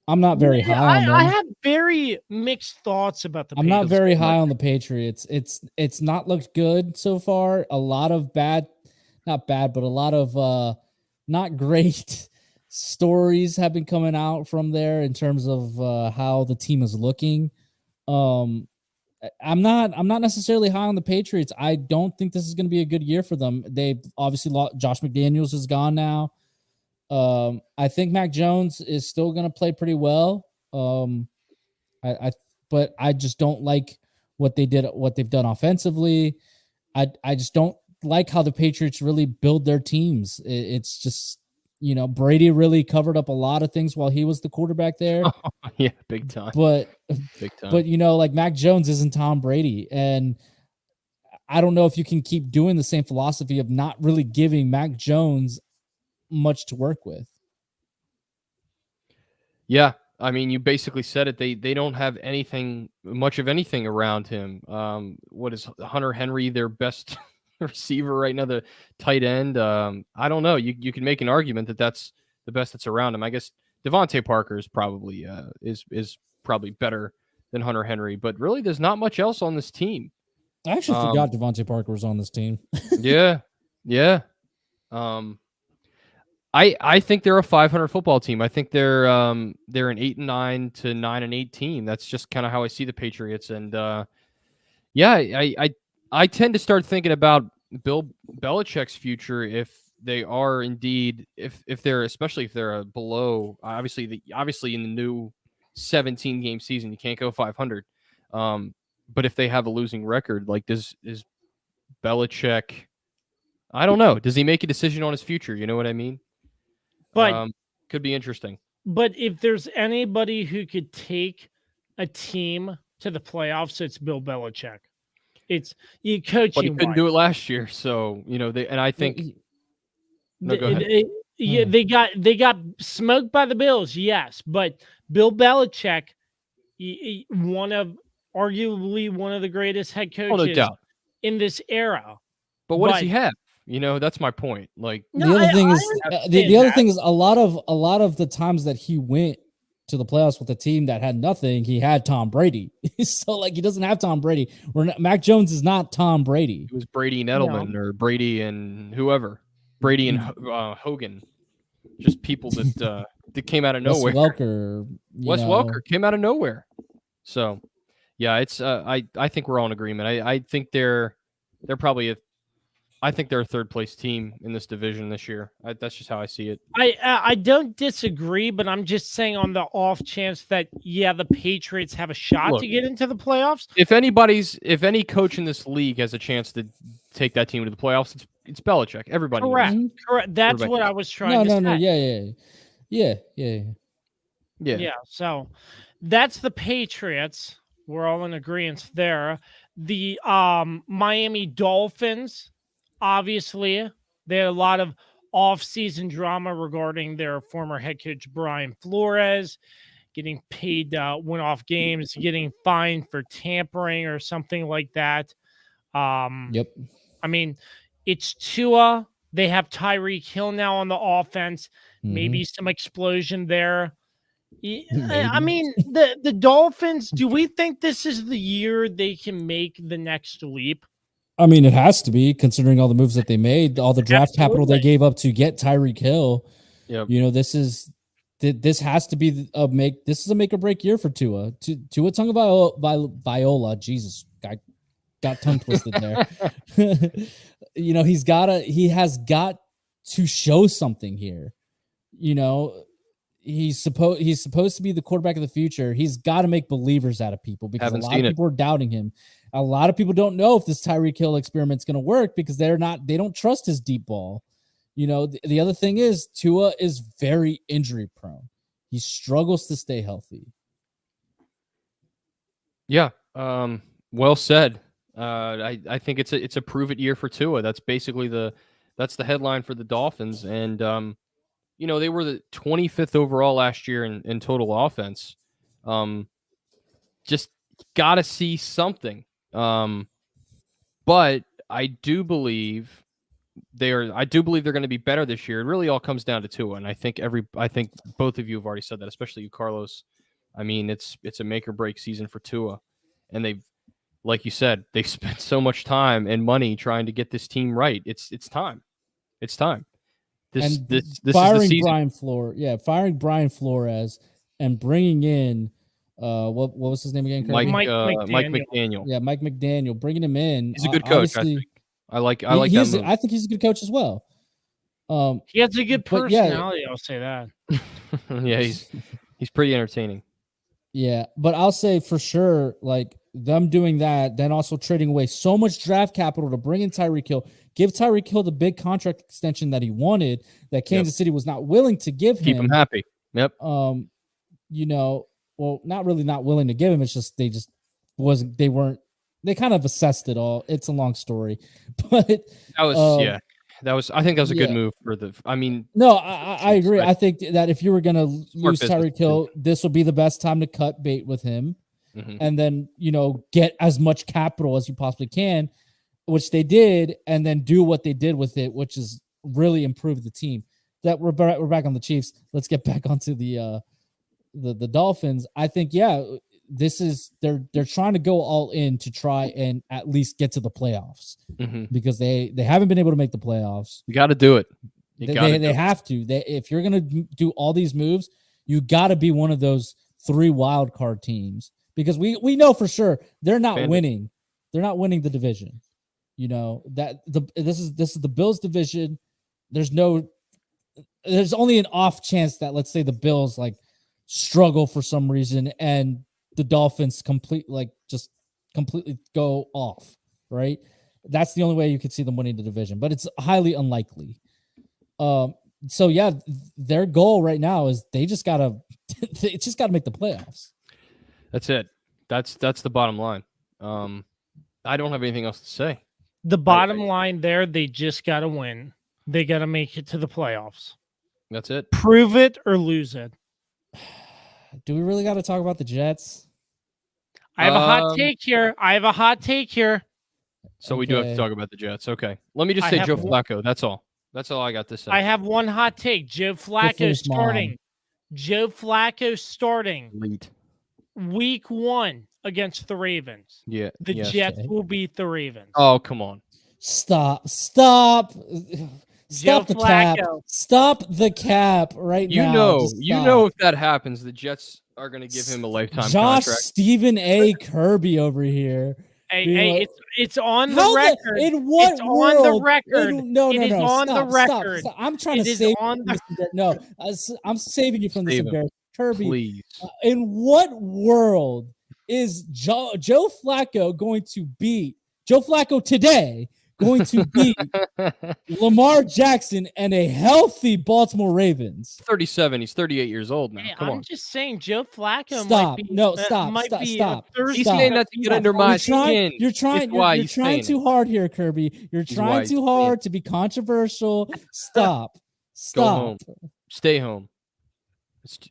I'm not very high on them. I have very mixed thoughts about the Patriots. I'm not very high on the Patriots. It's not looked good so far. A lot of not bad, but a lot of not great stories have been coming out from there in terms of how the team is looking. I'm not necessarily high on the Patriots. I don't think this is going to be a good year for them. They obviously lost. Josh McDaniels is gone now. I think Mac Jones is still going to play pretty well. But I just don't like what they've done offensively. I just don't like how the Patriots really build their teams. It's just, Brady really covered up a lot of things while he was the quarterback there. Yeah, big time. But like Mac Jones isn't Tom Brady, and I don't know if you can keep doing the same philosophy of not really giving Mac Jones much to work with. Yeah, you basically said it. They don't have much of anything around him. What is Hunter Henry their best receiver right now, the tight end? I don't know. You can make an argument that that's the best that's around him. I guess Devontae Parker is probably is probably better than Hunter Henry, but really there's not much else on this team. I actually forgot Devontae Parker was on this team. Yeah. I think they're a 500 football team. I think they're an 8-9 to 9-8 team. That's just kind of how I see the Patriots. And I tend to start thinking about Bill Belichick's future if they are indeed especially if they're below. Obviously in the new 17 game season you can't go 500. But if they have a losing record, like is Belichick? I don't know. Does he make a decision on his future? You know what I mean? But could be interesting. But if there's anybody who could take a team to the playoffs, it's Bill Belichick. It's coaching. But he couldn't do it last year, so I think. No, go ahead. They got smoked by the Bills, yes, but Bill Belichick, arguably one of the greatest head coaches in this era. But what does he have? That's my point. Like the other thing is a lot of the times that he went to the playoffs with a team that had nothing, he had Tom Brady. So like he doesn't have Tom Brady. Mac Jones is not Tom Brady. It was Brady and Edelman or Brady and whoever. Brady and Hogan. just people that that came out of nowhere. Wes Welker came out of nowhere. So, yeah, it's I think we're all in agreement. I think they're probably I think they're a third place team in this division this year. That's just how I see it. I don't disagree, but I'm just saying on the off chance that the Patriots have a shot to get into the playoffs. If any coach in this league has a chance to take that team to the playoffs, it's Belichick. Everybody Correct. knows. Correct. That's Everybody what knows. I was trying to say. No. Yeah. So that's the Patriots. We're all in agreement there. The Miami Dolphins, obviously, they had a lot of off-season drama regarding their former head coach Brian Flores getting paid win-off games, getting fined for tampering or something like that. Yep. I mean, it's Tua. They have Tyreek Hill now on the offense. Maybe some explosion there. I mean, the Dolphins, do we think this is the year they can make the next leap? I mean, it has to be, considering all the moves that they made, all the draft capital they gave up to get Tyreek Hill. Yep. You know, this has to be a make or break year for Tua. Tua Tagovailoa. Jesus, I got tongue twisted there. You know, he has got to show something here. You know, he's supposed to be the quarterback of the future. He's got to make believers out of people, because a lot of people are doubting him. A lot of people don't know if this Tyreek Hill experiment's going to work, because they don't trust his deep ball. You know, the other thing is Tua is very injury prone. He struggles to stay healthy. Yeah. Well said. I think it's a prove it year for Tua. That's basically that's the headline for the Dolphins. And, you know, they were the 25th overall last year in total offense. Just got to see something. But I do believe they're going to be better this year. It really all comes down to Tua, and I think both of you have already said that, especially you, Carlos. I mean, it's a make or break season for Tua, and they've, like you said, they've spent so much time and money trying to get this team right. It's time. It's time. This is the season. Firing Brian Flores and bringing in what was his name again? Mike McDaniel. Yeah, Mike McDaniel. Bringing him in. He's a good coach. I think. I like that move. I think he's a good coach as well. He has a good personality. I'll say that. Yeah, he's pretty entertaining. Yeah, but I'll say for sure, like them doing that, then also trading away so much draft capital to bring in Tyreek Hill, give Tyreek Hill the big contract extension that he wanted, that Kansas City was not willing to give him. Keep him happy. Yep. You know, well, not willing to give him. It's just they kind of assessed it all. It's a long story, but that was I think that was a good move for the. I mean, no, I agree. I think that if you were going to lose Tyreek Hill, this will be the best time to cut bait with him, and then, you know, get as much capital as you possibly can, which they did, and then do what they did with it, which is really improve the team. That we're back on the Chiefs. Let's get back onto the Dolphins. I think this is they're trying to go all in to try and at least get to the playoffs, because they haven't been able to make the playoffs. You got to do it. They have to. If you're gonna do all these moves, you got to be one of those 3 wild card teams, because we know for sure they're not winning. They're not winning the division. You know that this is the Bills division. There's only an off chance that, let's say, the Bills like struggle for some reason and the Dolphins completely go off, right? That's the only way you could see them winning the division, but it's highly unlikely. So yeah, their goal right now is they just gotta make the playoffs. That's it. That's the bottom line. I don't have anything else to say. The bottom line there, they just gotta win. They gotta make it to the playoffs. That's it. Prove it or lose it. Do we really got to talk about the Jets? I have a hot take here. So we do have to talk about the Jets. Okay. Let me just say Joe Flacco. That's all. That's all I got to say. I have one hot take. Joe Flacco starting. Joe Flacco starting. Elite. Week 1 against the Ravens. Yeah. The Jets will beat the Ravens. Oh, come on. Stop. Stop the cap. Flacco. Stop the cap right now. Just stop. If that happens, the Jets are going to give him a lifetime Josh contract. Stephen A. Kirby over here. Hey, it's on the How record. in what It's world? on the record. No. It is on the record. Stop. I'm trying It to is save on you the- from this. No, I'm saving you from this Save him. embarrassment. Kirby, Please. in what world is Joe Flacco going to beat Joe Flacco today? Going to beat Lamar Jackson and a healthy Baltimore Ravens? 37. He's 38 years old now. Hey, Come I'm on. just saying, Joe Flacco Stop. might be. No, stop. Might Stop. be Stop. Thursday. He's saying that to get under my skin. You're trying too hard here, Kirby. You're trying too hard to be controversial. Stop. Go home. Stay home.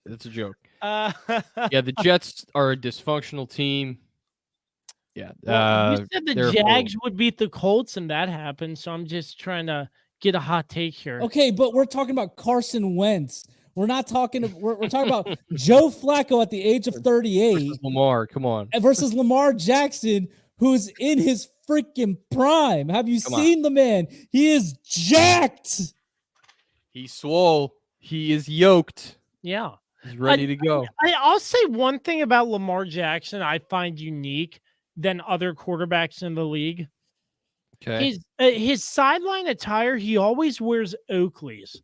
It's a joke. Yeah, the Jets are a dysfunctional team. Yeah. You said the Jags would beat the Colts, and that happened. So I'm just trying to get a hot take here. Okay, but we're talking about Carson Wentz. We're not talking. We're talking about Joe Flacco at the age of 38 versus Lamar. Come on. Versus Lamar Jackson, who's in his freaking prime. Have you seen the man? He is jacked. He's swole. He is yoked. Yeah. He's ready to go. I'll say one thing about Lamar Jackson I find unique than other quarterbacks in the league. Okay. His sideline attire, he always wears Oakleys.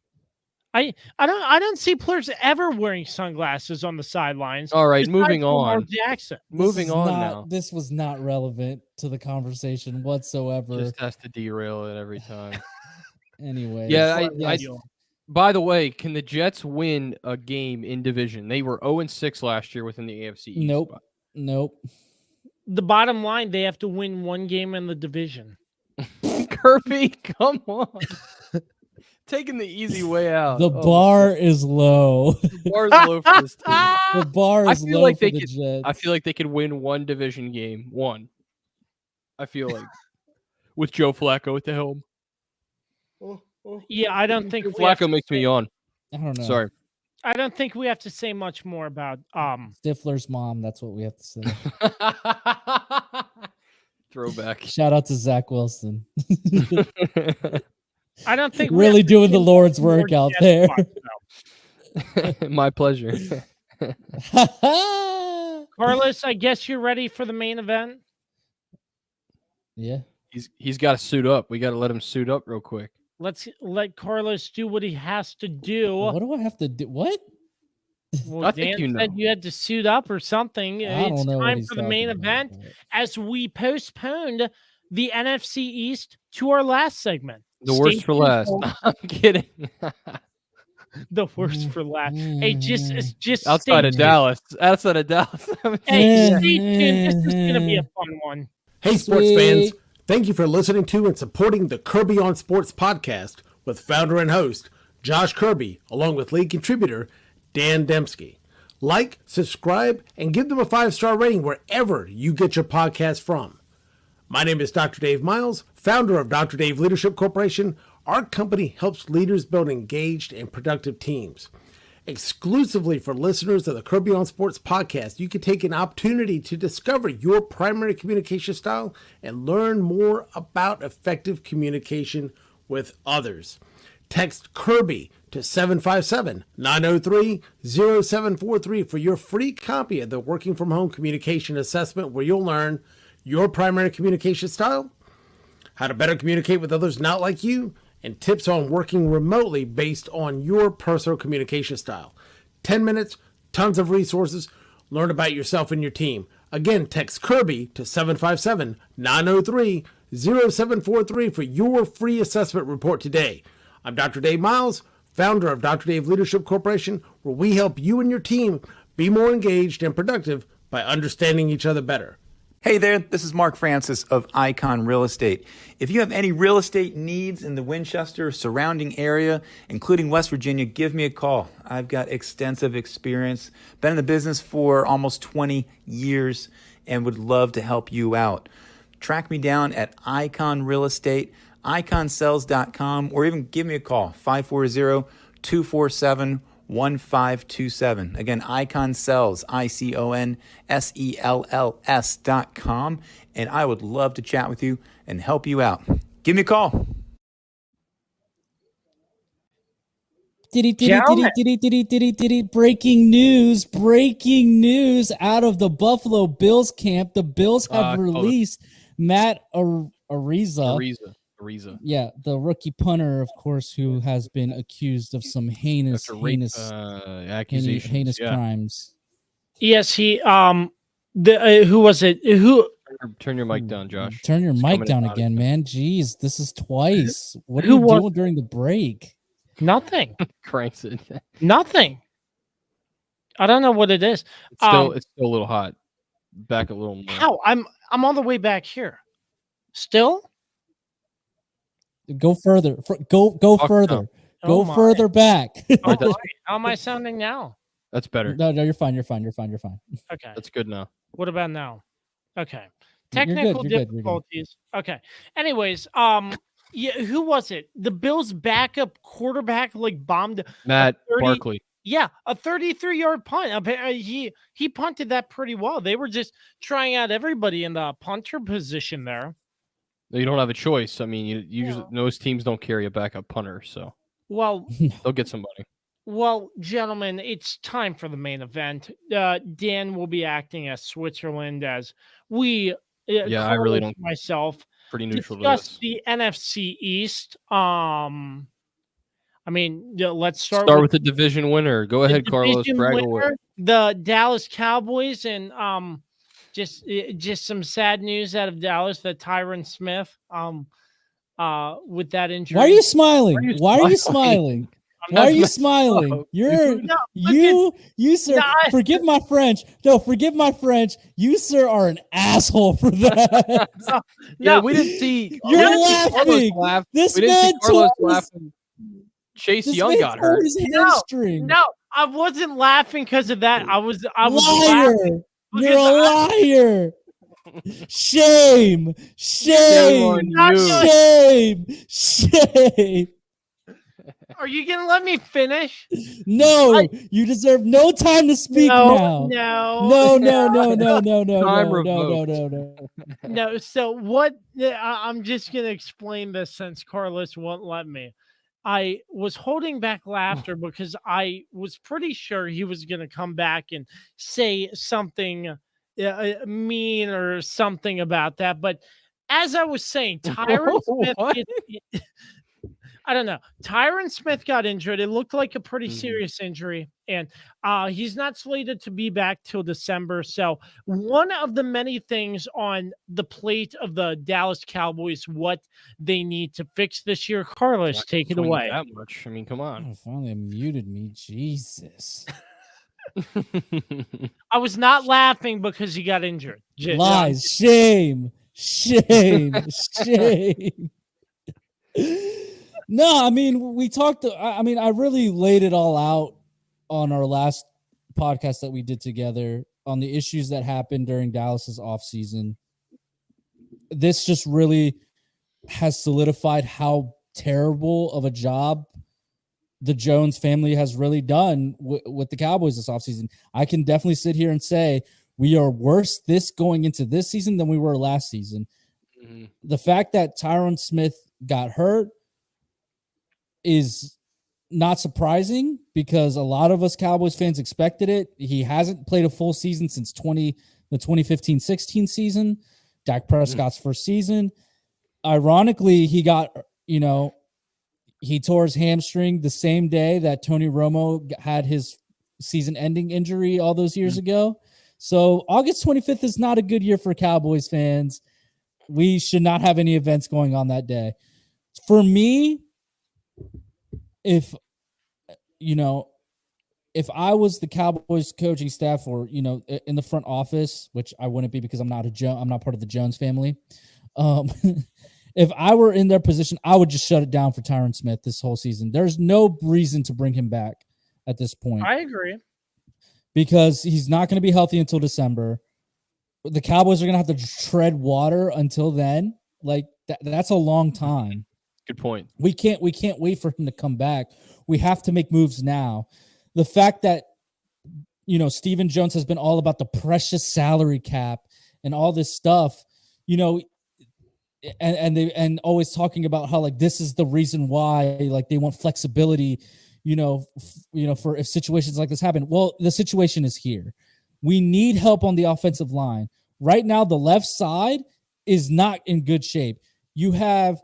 I don't see players ever wearing sunglasses on the sidelines. All right, moving on. Lamar Jackson. Moving on now. This was not relevant to the conversation whatsoever. Just has to derail it every time. Anyway. Yeah, by the way, can the Jets win a game in division? They were 0-6 last year within the AFC East. Nope. The bottom line, they have to win one game in the division. Kirby, come on. Taking the easy way out. The bar is low. The bar is low for this team. The bar is low for the Jets. I feel like they could win one division game. One. I feel like. With Joe Flacco at the helm. Yeah, I don't think Flacco makes me yawn. I don't know. Sorry. I don't think we have to say much more about Stifler's mom. That's what we have to say. Throwback. Shout out to Zach Wilson. I don't think really doing the Lord's work out there. My pleasure. Carlos, I guess you're ready for the main event. Yeah. He's got to suit up. We got to let him suit up real quick. Let's let Carlos do what he has to do. What do I have to do? What? Well, I Dan think said you had to suit up or something. It's time for the main event as we postponed the NFC East to our last segment. The worst for last. I'm kidding. The worst for last. Hey, just outside of Dallas. Outside of Dallas. Hey, stay tuned. This is gonna be a fun one. Hey, sports fans. Thank you for listening to and supporting the Kirby on Sports podcast with founder and host Josh Kirby, along with lead contributor Dan Dembski. Like, subscribe, and give them a 5-star rating wherever you get your podcast from. My name is Dr. Dave Miles, founder of Dr. Dave Leadership Corporation. Our company helps leaders build engaged and productive teams. Exclusively for listeners of the Kirby on Sports podcast, you can take an opportunity to discover your primary communication style and learn more about effective communication with others. Text Kirby to 757-903-0743 for your free copy of the Working From Home Communication Assessment, where you'll learn your primary communication style, how to better communicate with others not like you, and tips on working remotely based on your personal communication style. 10 minutes, tons of resources. Learn about yourself and your team. Again, text Kirby to 757-903-0743 for your free assessment report today. I'm Dr. Dave Miles, founder of Dr. Dave Leadership Corporation, where we help you and your team be more engaged and productive by understanding each other better. Hey there, this is Mark Francis of Icon Real Estate. If you have any real estate needs in the Winchester surrounding area, including West Virginia, give me a call. I've got extensive experience, been in the business for almost 20 years, and would love to help you out. Track me down at Icon Real Estate, iconsells.com, or even give me a call, 540-247-1527. Again, Icon Sells, ICONSELLS.com, and I would love to chat with you and help you out. Give me a call. Breaking news out of the Buffalo Bills camp. The Bills have released Matt Ariza. Yeah, the rookie punter, of course, who has been accused of some heinous accusations, crimes. Yes, he who was it? Who Turn your mic down, Josh. Turn your It's mic coming down out again, man. Jeez, this is twice. What are Who you was- doing during the break? Nothing. Cranks it. Nothing. I don't know what it is. It's still a little hot. Back a little more. How? I'm all the way back here. Still? Go further. Go further. down. Go my. further back. Oh, my. How am I sounding now? That's better. No, you're fine. You're fine. Okay. That's good now. What about now? Okay. You're good, Technical you're good. difficulties. Okay. Anyways, yeah, who was it? The Bills' backup quarterback bombed Matt 30 Barkley. Yeah, a 33-yard punt. He punted that pretty well. They were just trying out everybody in the punter position there. You don't have a choice. I mean, you usually most teams don't carry a backup punter, so Well, they'll get somebody. Well, gentlemen, it's time for the main event. Dan will be acting as Switzerland as we. I really don't. Myself Pretty neutral to discuss this. the NFC East. I mean, let's start with the division winner. Go ahead, Carlos. Brag away. The Dallas Cowboys, and just some sad news out of Dallas that Tyron Smith with that injury. Why are you smiling? Why are you smiling? Why are you smiling? You sir, forgive my French. No, forgive my French. You, sir, are an asshole for that. We didn't see. You're laughing. This man Carlos tore laughing. Chase Young got hurt. His hamstring. No, I wasn't laughing because of that. I was liar. laughing. You're a liar. Shame. Shame. Shame. Are you gonna let me finish? No, you deserve no time to speak now. No. No. So what? I'm just gonna explain this since Carlos won't let me. I was holding back laughter because I was pretty sure he was gonna come back and say something mean or something about that. But as I was saying, Tyron Smith. I don't know. Tyron Smith got injured. It looked like a pretty serious injury, and he's not slated to be back till December. So one of the many things on the plate of the Dallas Cowboys, what they need to fix this year. Carlos, take it away. That much. I mean, come on. Oh, finally muted me. Jesus. I was not laughing because he got injured. Lies. Shame. No, I mean, we talked. I mean, I really laid it all out on our last podcast that we did together on the issues that happened during Dallas's offseason. This just really has solidified how terrible of a job the Jones family has really done with the Cowboys this offseason. I can definitely sit here and say we are worse going into this season than we were last season. Mm-hmm. The fact that Tyron Smith got hurt is not surprising because a lot of us Cowboys fans expected it. He hasn't played a full season since the 2015-16 season, Dak Prescott's first season. Ironically, he got, he tore his hamstring the same day that Tony Romo had his season-ending injury all those years ago. So August 25th is not a good year for Cowboys fans. We should not have any events going on that day. For me, if I was the Cowboys coaching staff or, in the front office, which I wouldn't be because I'm not part of the Jones family. If I were in their position, I would just shut it down for Tyron Smith this whole season. There's no reason to bring him back at this point. I agree. Because he's not going to be healthy until December. The Cowboys are going to have to tread water until then. Like that's a long time. Good point. We can't wait for him to come back. We have to make moves now. The fact that, Stephen Jones has been all about the precious salary cap and all this stuff, and always talking about how like this is the reason why like they want flexibility, for if situations like this happen. Well, the situation is here. We need help on the offensive line. Right now, the left side is not in good shape. You have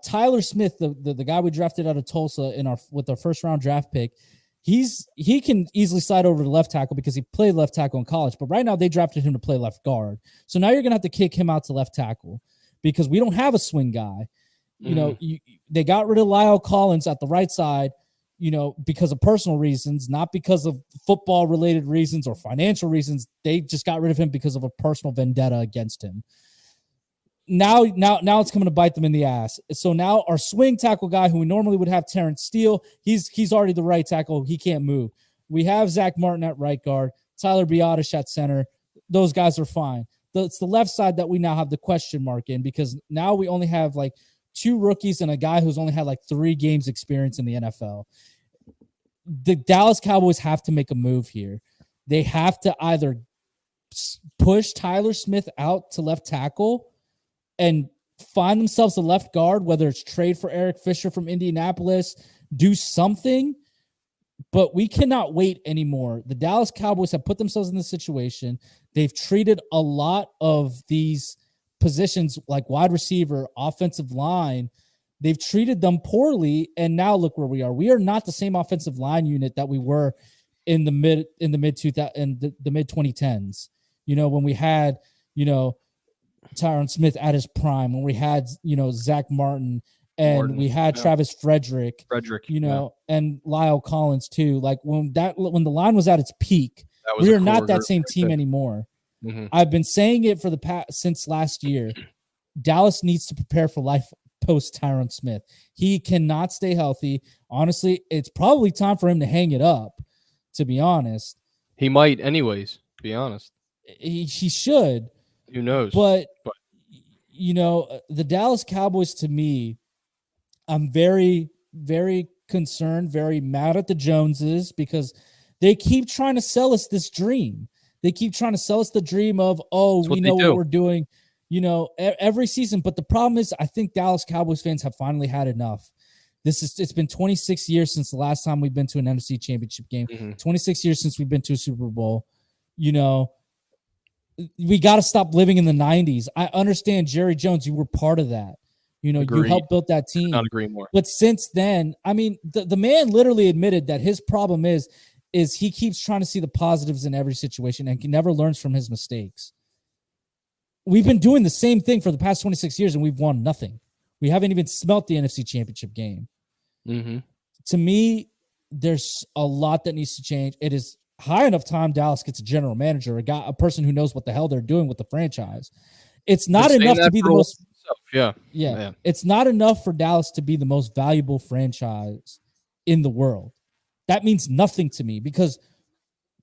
Tyler Smith, the guy we drafted out of Tulsa with our first round draft pick. He can easily slide over to left tackle because he played left tackle in college. But right now they drafted him to play left guard. So now you're gonna have to kick him out to left tackle because we don't have a swing guy. They got rid of Lyle Collins at the right side, because of personal reasons, not because of football related reasons or financial reasons. They just got rid of him because of a personal vendetta against him. Now it's coming to bite them in the ass. So now our swing tackle guy, who we normally would have Terrence Steele, he's already the right tackle. He can't move. We have Zach Martin at right guard, Tyler Biotish at center. Those guys are fine. It's the left side that we now have the question mark in, because now we only have like 2 rookies and a guy who's only had like 3 games experience in the NFL. The Dallas Cowboys have to make a move here. They have to either push Tyler Smith out to left tackle and find themselves a left guard, whether it's trade for Eric Fisher from Indianapolis, do something, but we cannot wait anymore. The Dallas Cowboys have put themselves in this situation. They've treated a lot of these positions like wide receiver, offensive line. They've treated them poorly, and now look where we are. We are not the same offensive line unit that we were in the mid 2010s. When we had, Tyron Smith at his prime, when we had, Zach Martin and we had Travis Frederick, and Lyle Collins too. Like when the line was at its peak, we are not that same team anymore. Mm-hmm. I've been saying it since last year. Dallas needs to prepare for life post Tyron Smith. He cannot stay healthy. Honestly, it's probably time for him to hang it up, to be honest. He might anyways, be honest. He should. Who knows? But the Dallas Cowboys, to me, I'm very, very concerned, very mad at the Joneses, because they keep trying to sell us this dream. They keep trying to sell us the dream of, we know what we're doing, every season. But the problem is, I think Dallas Cowboys fans have finally had enough. It's been 26 years since the last time we've been to an NFC Championship game. Mm-hmm. 26 years since we've been to a Super Bowl. We got to stop living in the 90s. I understand, Jerry Jones, you were part of that. You helped build that team. Not agree more. But since then, I mean, the man literally admitted that his problem is he keeps trying to see the positives in every situation and he never learns from his mistakes. We've been doing the same thing for the past 26 years and we've won nothing. We haven't even smelt the NFC Championship game. Mm-hmm. To me, there's a lot that needs to change. It is high enough time Dallas gets a general manager, a person who knows what the hell they're doing with the franchise. It's not enough to be the most. Yeah. It's not enough for Dallas to be the most valuable franchise in the world. That means nothing to me because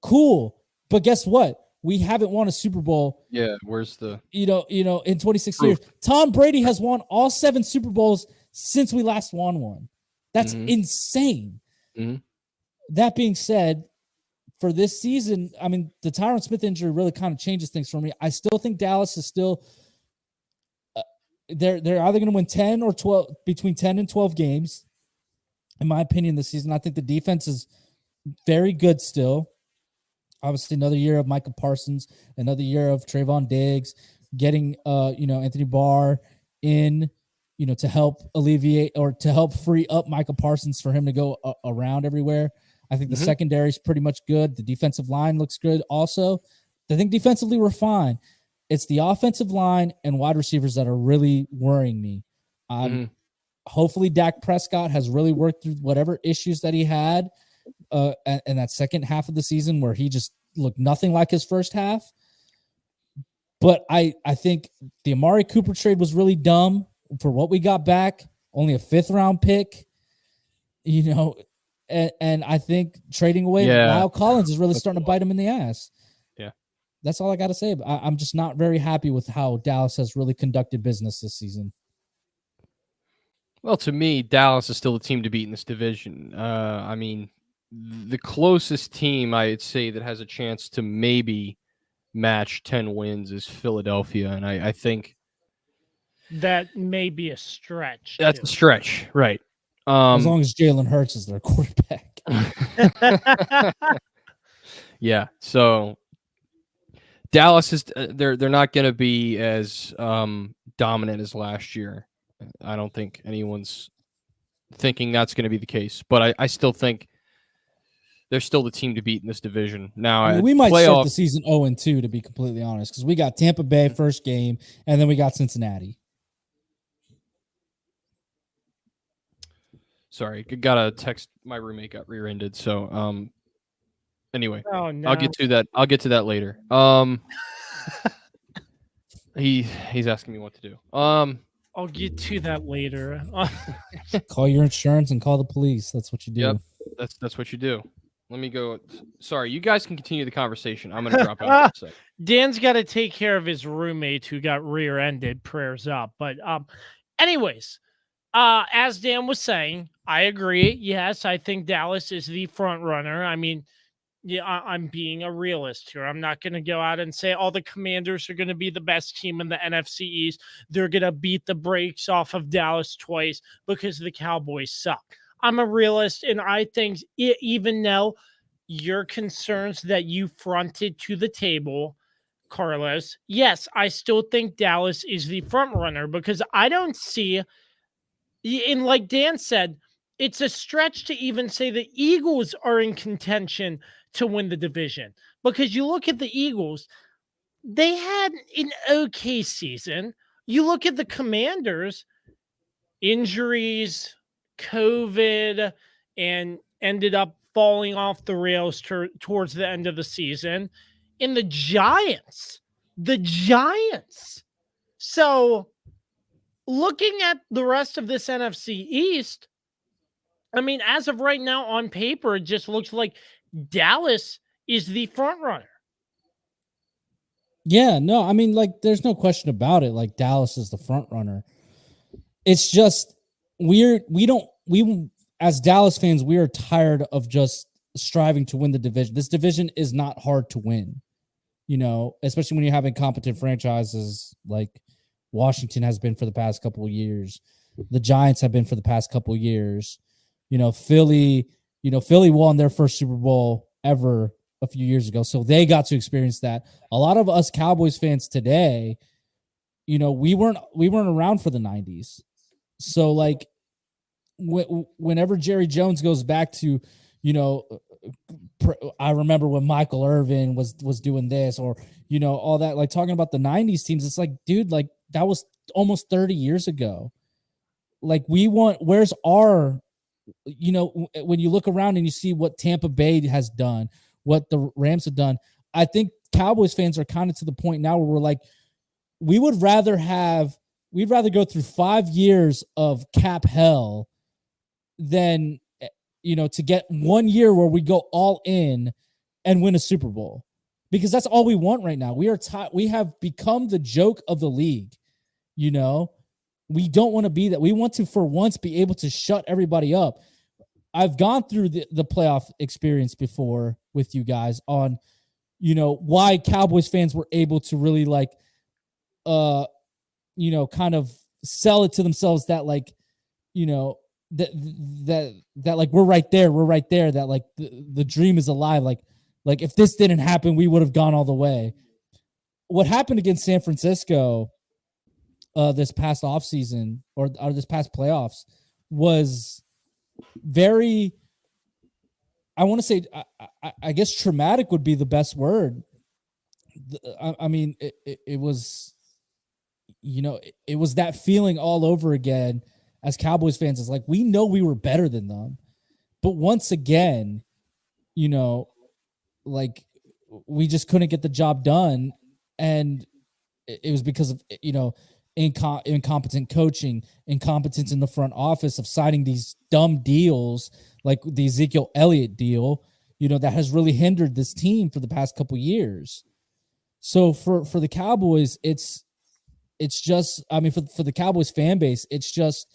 cool. But guess what? We haven't won a Super Bowl. Yeah. Where's the, in 26 years, Tom Brady has won all 7 Super Bowls since we last won one. That's insane. Mm-hmm. That being said, for this season, I mean, the Tyron Smith injury really kind of changes things for me. I still think Dallas is still they're either going to win 10 or 12, between 10 and 12 games. In my opinion, this season, I think the defense is very good still. Obviously, another year of Micah Parsons, another year of Trayvon Diggs, getting Anthony Barr in, to help alleviate or to help free up Micah Parsons for him to go around everywhere. I think the secondary is pretty much good. The defensive line looks good also. I think defensively we're fine. It's the offensive line and wide receivers that are really worrying me. Hopefully Dak Prescott has really worked through whatever issues that he had in that second half of the season where he just looked nothing like his first half. But I think the Amari Cooper trade was really dumb for what we got back. Only a 5th round pick, and I think trading away Lyle Collins is really starting to bite him in the ass. Yeah. That's all I got to say. I'm just not very happy with how Dallas has really conducted business this season. Well, to me, Dallas is still the team to beat in this division. I mean, the closest team I'd say that has a chance to maybe match 10 wins is Philadelphia. And I think that may be a stretch. That's a stretch, right. As long as Jalen Hurts is their quarterback. Yeah. So Dallas is they're not going to be as dominant as last year. I don't think anyone's thinking that's going to be the case, but I still think they're still the team to beat in this division. Now, I mean, we might start the season 0-2, to be completely honest, because we got Tampa Bay first game, and then we got Cincinnati. Sorry, got a text. My roommate got rear-ended. So, anyway, Oh, no. I'll get to that. I'll get to that later. He's asking me what to do. I'll get to that later. Call your insurance and call the police. That's what you do. Yep, that's what you do. Let me go. Sorry, you guys can continue the conversation. I'm gonna drop out for a sec. Dan's got to take care of his roommate who got rear-ended. Prayers up. But anyways, as Dan was saying, I agree. Yes, I think Dallas is the front runner. I mean, yeah, I'm being a realist here. I'm not going to go out and say all the Commanders are going to be the best team in the NFC East. They're going to beat the brakes off of Dallas twice because the Cowboys suck. I'm a realist, and I think even though your concerns that you fronted to the table, Carlos, yes, I still think Dallas is the front runner because I don't see, and like Dan said, it's a stretch to even say the Eagles are in contention to win the division because you look at the Eagles, they had an okay season. You look at the Commanders, injuries, COVID, and ended up falling off the rails towards the end of the season. And the Giants. So looking at the rest of this NFC East, I mean, as of right now on paper, it just looks like Dallas is the front runner. Yeah, no, I mean, like, there's no question about it. Like, Dallas is the front runner. It's just we as Dallas fans, we are tired of just striving to win the division. This division is not hard to win, you know, especially when you're having competent franchises like Washington has been for the past couple of years. The Giants have been for the past couple of years. Philly won their first Super Bowl ever a few years ago. So they got to experience that. A lot of us Cowboys fans today, we weren't around for the 90s. So like whenever Jerry Jones goes back to, I remember when Michael Irvin was doing this or, all that, like talking about the 90s teams, it's like, dude, like that was almost 30 years ago. Like where's our, when you look around and you see what Tampa Bay has done, what the Rams have done, I think Cowboys fans are kind of to the point now where we're like, we'd rather go through 5 years of cap hell than, to get 1 year where we go all in and win a Super Bowl, because that's all we want right now. We have become the joke of the league. We don't want to be that. We want to, for once, be able to shut everybody up. I've gone through the playoff experience before with you guys on, why Cowboys fans were able to really like, kind of sell it to themselves that like, that like we're right there, that like the dream is alive. Like if this didn't happen, we would have gone all the way. What happened against San Francisco this past offseason or this past playoffs was very, I want to say, I guess traumatic would be the best word. I mean, it was, it was that feeling all over again as Cowboys fans. It's like, we know we were better than them, but once again, like we just couldn't get the job done. And it was because of, incompetent coaching, incompetence in the front office of signing these dumb deals like the Ezekiel Elliott deal, that has really hindered this team for the past couple years. So for the Cowboys, it's just, I mean, for the Cowboys fan base, it's just,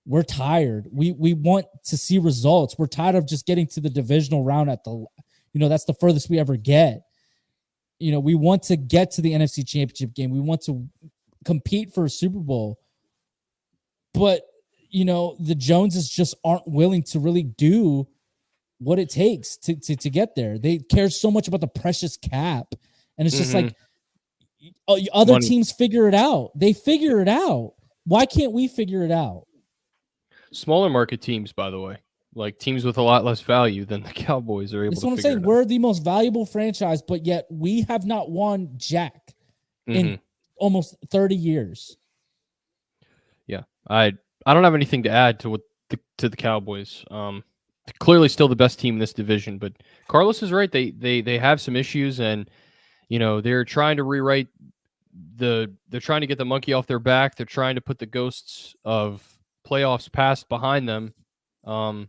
we're tired. We want to see results. We're tired of just getting to the divisional round at the, that's the furthest we ever get. We want to get to the NFC Championship game. We want to compete for a Super Bowl. But, the Joneses just aren't willing to really do what it takes to get there. They care so much about the precious cap, and it's just like other Money. teams figure it out. They figure it out. Why can't we figure it out? Smaller market teams, by the way, like teams with a lot less value than the Cowboys are able That's to what I'm figure saying. it out. We're the most valuable franchise, but yet we have not won jack in almost 30 years. Yeah, I don't have anything to add to the Cowboys. Clearly still the best team in this division, but Carlos is right. They have some issues, and they're trying to rewrite they're trying to get the monkey off their back. They're trying to put the ghosts of playoffs past behind them. And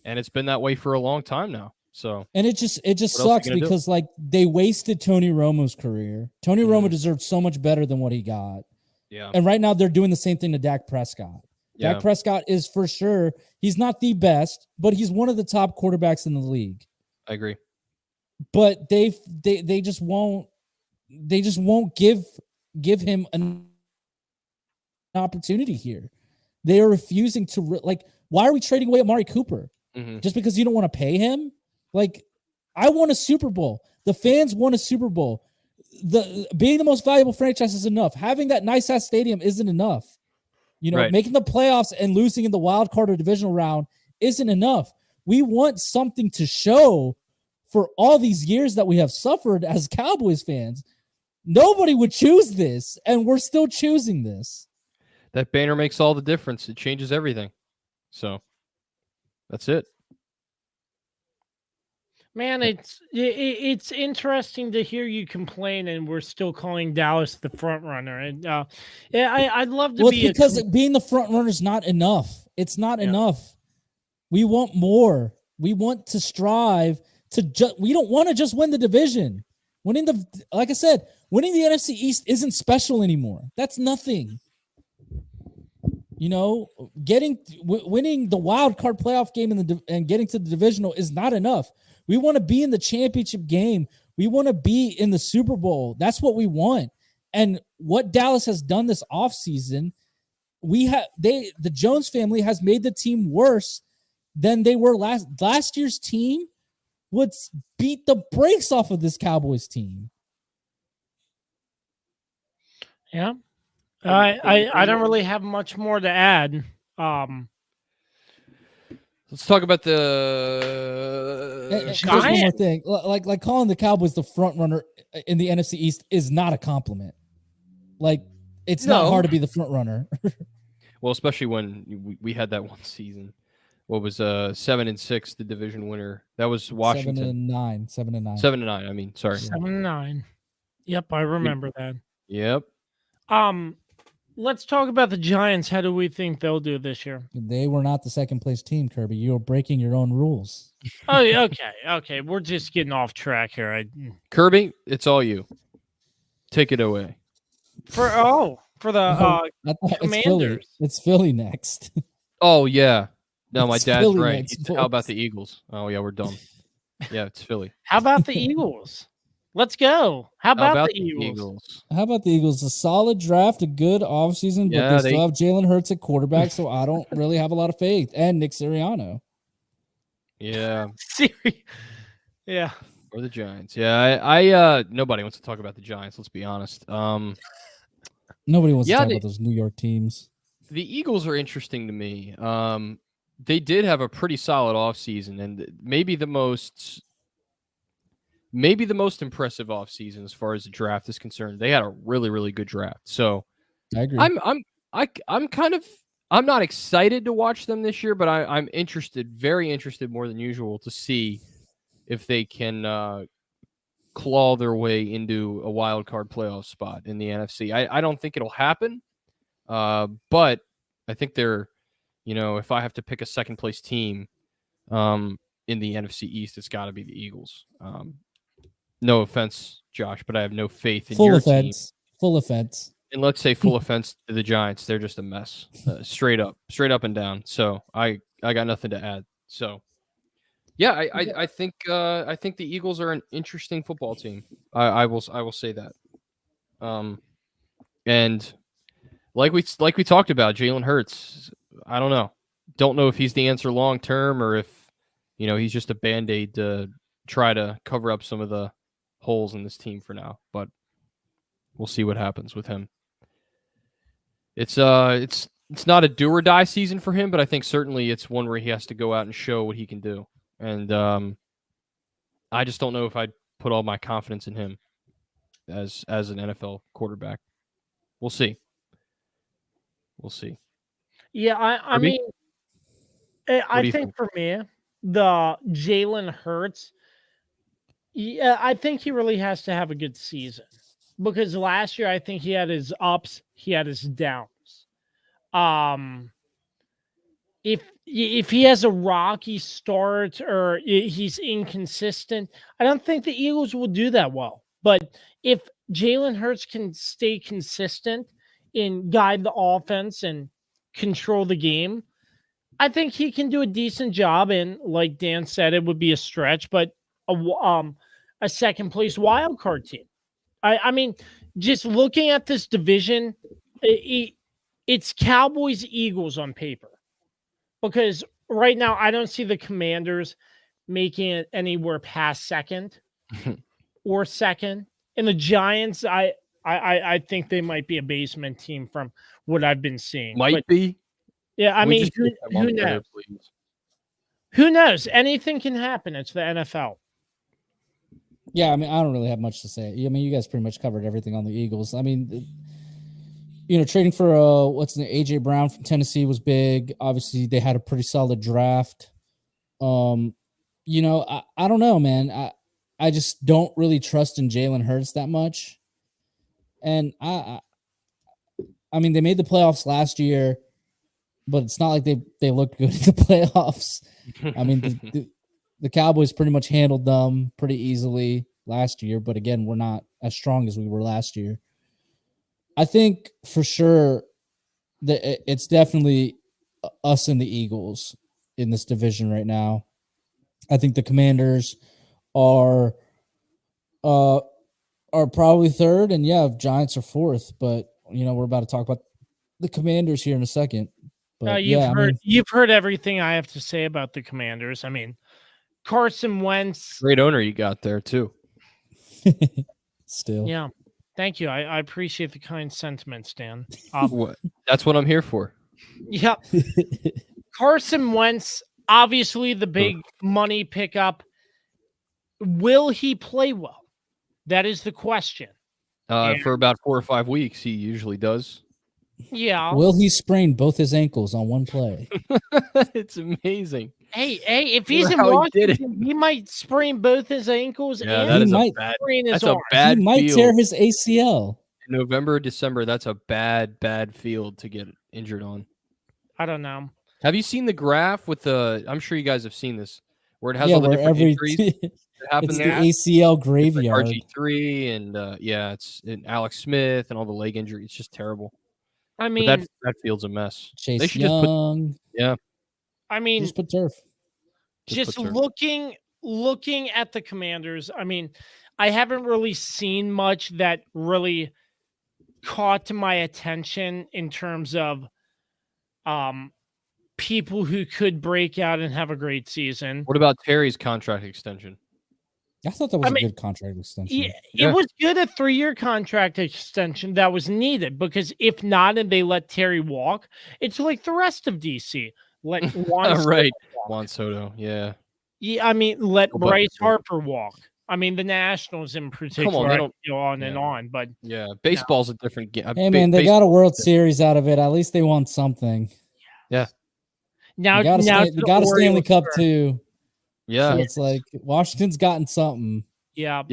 it's been that way for a long time now. So, and it just sucks because like they wasted Tony Romo's career. Tony Romo deserved so much better than what he got. Yeah. And right now they're doing the same thing to Dak Prescott. Yeah. Dak Prescott is for sure. He's not the best, but he's one of the top quarterbacks in the league. I agree. But they just won't give him an opportunity here. They are refusing to why are we trading away Amari Cooper? Just because you don't want to pay him? Like, I won a Super Bowl. The fans won a Super Bowl. Being the most valuable franchise is enough. Having that nice ass stadium isn't enough. Right. Making the playoffs and losing in the wild card or divisional round isn't enough. We want something to show for all these years that we have suffered as Cowboys fans. Nobody would choose this, and we're still choosing this. That banner makes all the difference. It changes everything. So that's it. Man, it's interesting to hear you complain, and we're still calling Dallas the front runner. And I'd love to be because being the front runner is not enough. It's not enough. We want more. We want to strive to. We don't want to just win the division. Winning like I said, winning the NFC East isn't special anymore. That's nothing. Winning the wild card playoff game and getting to the divisional is not enough. We want to be in the championship game. We want to be in the Super Bowl. That's what we want. And what Dallas has done this offseason, the Jones family has made the team worse than they were last year's team would beat the brakes off of this Cowboys team. Yeah. I don't really have much more to add. Let's talk about the Just one more thing. Like calling the Cowboys the front runner in the NFC East is not a compliment. Like, it's not hard to be the front runner. Well, especially when we had that one season. What was 7-6, the division winner? That was Washington. 7-9. 7-9. I mean, sorry. 7-9. Yep, I remember that. Yep. Let's talk about the Giants. How do we think they'll do this year? They were not the second place team, Kirby. You're breaking your own rules. Oh, okay. We're just getting off track here. Kirby, it's all you. Take it away. For the Commanders. It's Philly next. Oh yeah. No, my It's dad's Philly right. next, How about boys. the Eagles? Oh yeah, we're dumb. Yeah, it's Philly. How about the Eagles? Let's go. How about the Eagles? How about the Eagles? A solid draft, a good offseason, but Yeah, they still have Jalen Hurts at quarterback, so I don't really have a lot of faith. And Nick Sirianno. Yeah. Yeah. Or the Giants. Yeah, I nobody wants to talk about the Giants, let's be honest. Nobody wants to talk about those New York teams. The Eagles are interesting to me. They did have a pretty solid offseason, and maybe the most impressive offseason as far as the draft is concerned. They had a really, really good draft. So I agree. I'm not excited to watch them this year, but I'm interested, very interested more than usual to see if they can claw their way into a wild card playoff spot in the NFC. I don't think it'll happen, but I think they're, if I have to pick a second place team in the NFC East, it's got to be the Eagles. No offense, Josh, but I have no faith in your team. Full offense. And let's say full offense to the Giants. They're just a mess, straight up and down. So I got nothing to add. So yeah, I think the Eagles are an interesting football team. I will say that. And like we talked about, Jalen Hurts, I don't know. Don't know if he's the answer long term or if, he's just a Band-Aid to try to cover up some of the holes in this team for now. But we'll see what happens with him. It's not a do or die season for him, but I think certainly it's one where he has to go out and show what he can do. And I just don't know if I'd put all my confidence in him as an NFL quarterback. We'll see. Yeah, I Kirby? mean, I do you think for me, the Jalen Hurts, yeah, I think he really has to have a good season because last year I think he had his ups, he had his downs. If he has a rocky start or he's inconsistent, I don't think the Eagles will do that well. But if Jalen Hurts can stay consistent and guide the offense and control the game, I think he can do a decent job. And like Dan said, it would be a stretch, but a second place wild card team. I mean, just looking at this division, it's Cowboys Eagles on paper. Because right now, I don't see the Commanders making it anywhere past second or second. And the Giants, I think they might be a basement team from what I've been seeing. Might be. Yeah, I mean, who knows? There, Who knows? Anything can happen. It's the NFL. Yeah, I mean, I don't really have much to say. I mean, you guys pretty much covered everything on the Eagles. I mean, trading for AJ Brown from Tennessee was big. Obviously, they had a pretty solid draft. I don't know, man. I just don't really trust in Jalen Hurts that much. And I mean, they made the playoffs last year, but it's not like they looked good in the playoffs. I mean, the Cowboys pretty much handled them pretty easily last year, but again, we're not as strong as we were last year. I think for sure that it's definitely us and the Eagles in this division right now. I think the Commanders are probably third, and Giants are fourth. But we're about to talk about the Commanders here in a second. But you've heard everything I have to say about the Commanders. I mean, Carson Wentz, great owner you got there too. Still, yeah. Thank you. I appreciate the kind sentiments, Dan. That's what I'm here for. Yeah. Carson Wentz, obviously the big money pickup. Will he play well? That is the question. For about 4 or 5 weeks, he usually does. Yeah. Will he sprain both his ankles on one play? It's amazing. Hey, if he's in Washington, he might sprain both his ankles. Yeah, and that is sprain his that's arm. a bad He might field. tear his ACL. In November, December, that's a bad field to get injured on. I don't know. Have you seen the graph with the? I'm sure you guys have seen this, where it has all the different injuries that happen it's there. the ACL graveyard. Like RG3 and it's Alex Smith and all the leg injury. It's just terrible. I mean, but that field's a mess. Chase they should Young. I mean, just put turf. Just looking at the Commanders. I mean, I haven't really seen much that really caught my attention in terms of people who could break out and have a great season. What about Terry's contract extension? I thought that was a good contract extension. Yeah, it was good, a 3-year contract extension that was needed, because if not, and they let Terry walk, it's like the rest of DC. Let Juan Soto, yeah. Yeah, I mean, let Bryce Harper walk. I mean, the Nationals in particular. Come on, they don't go on and on, but baseball's a different game. Hey man, they got a World Series out of it. At least they won something. Yeah. Now they got a Stanley Cup too. Yeah, so it's like Washington's gotten something. Yeah,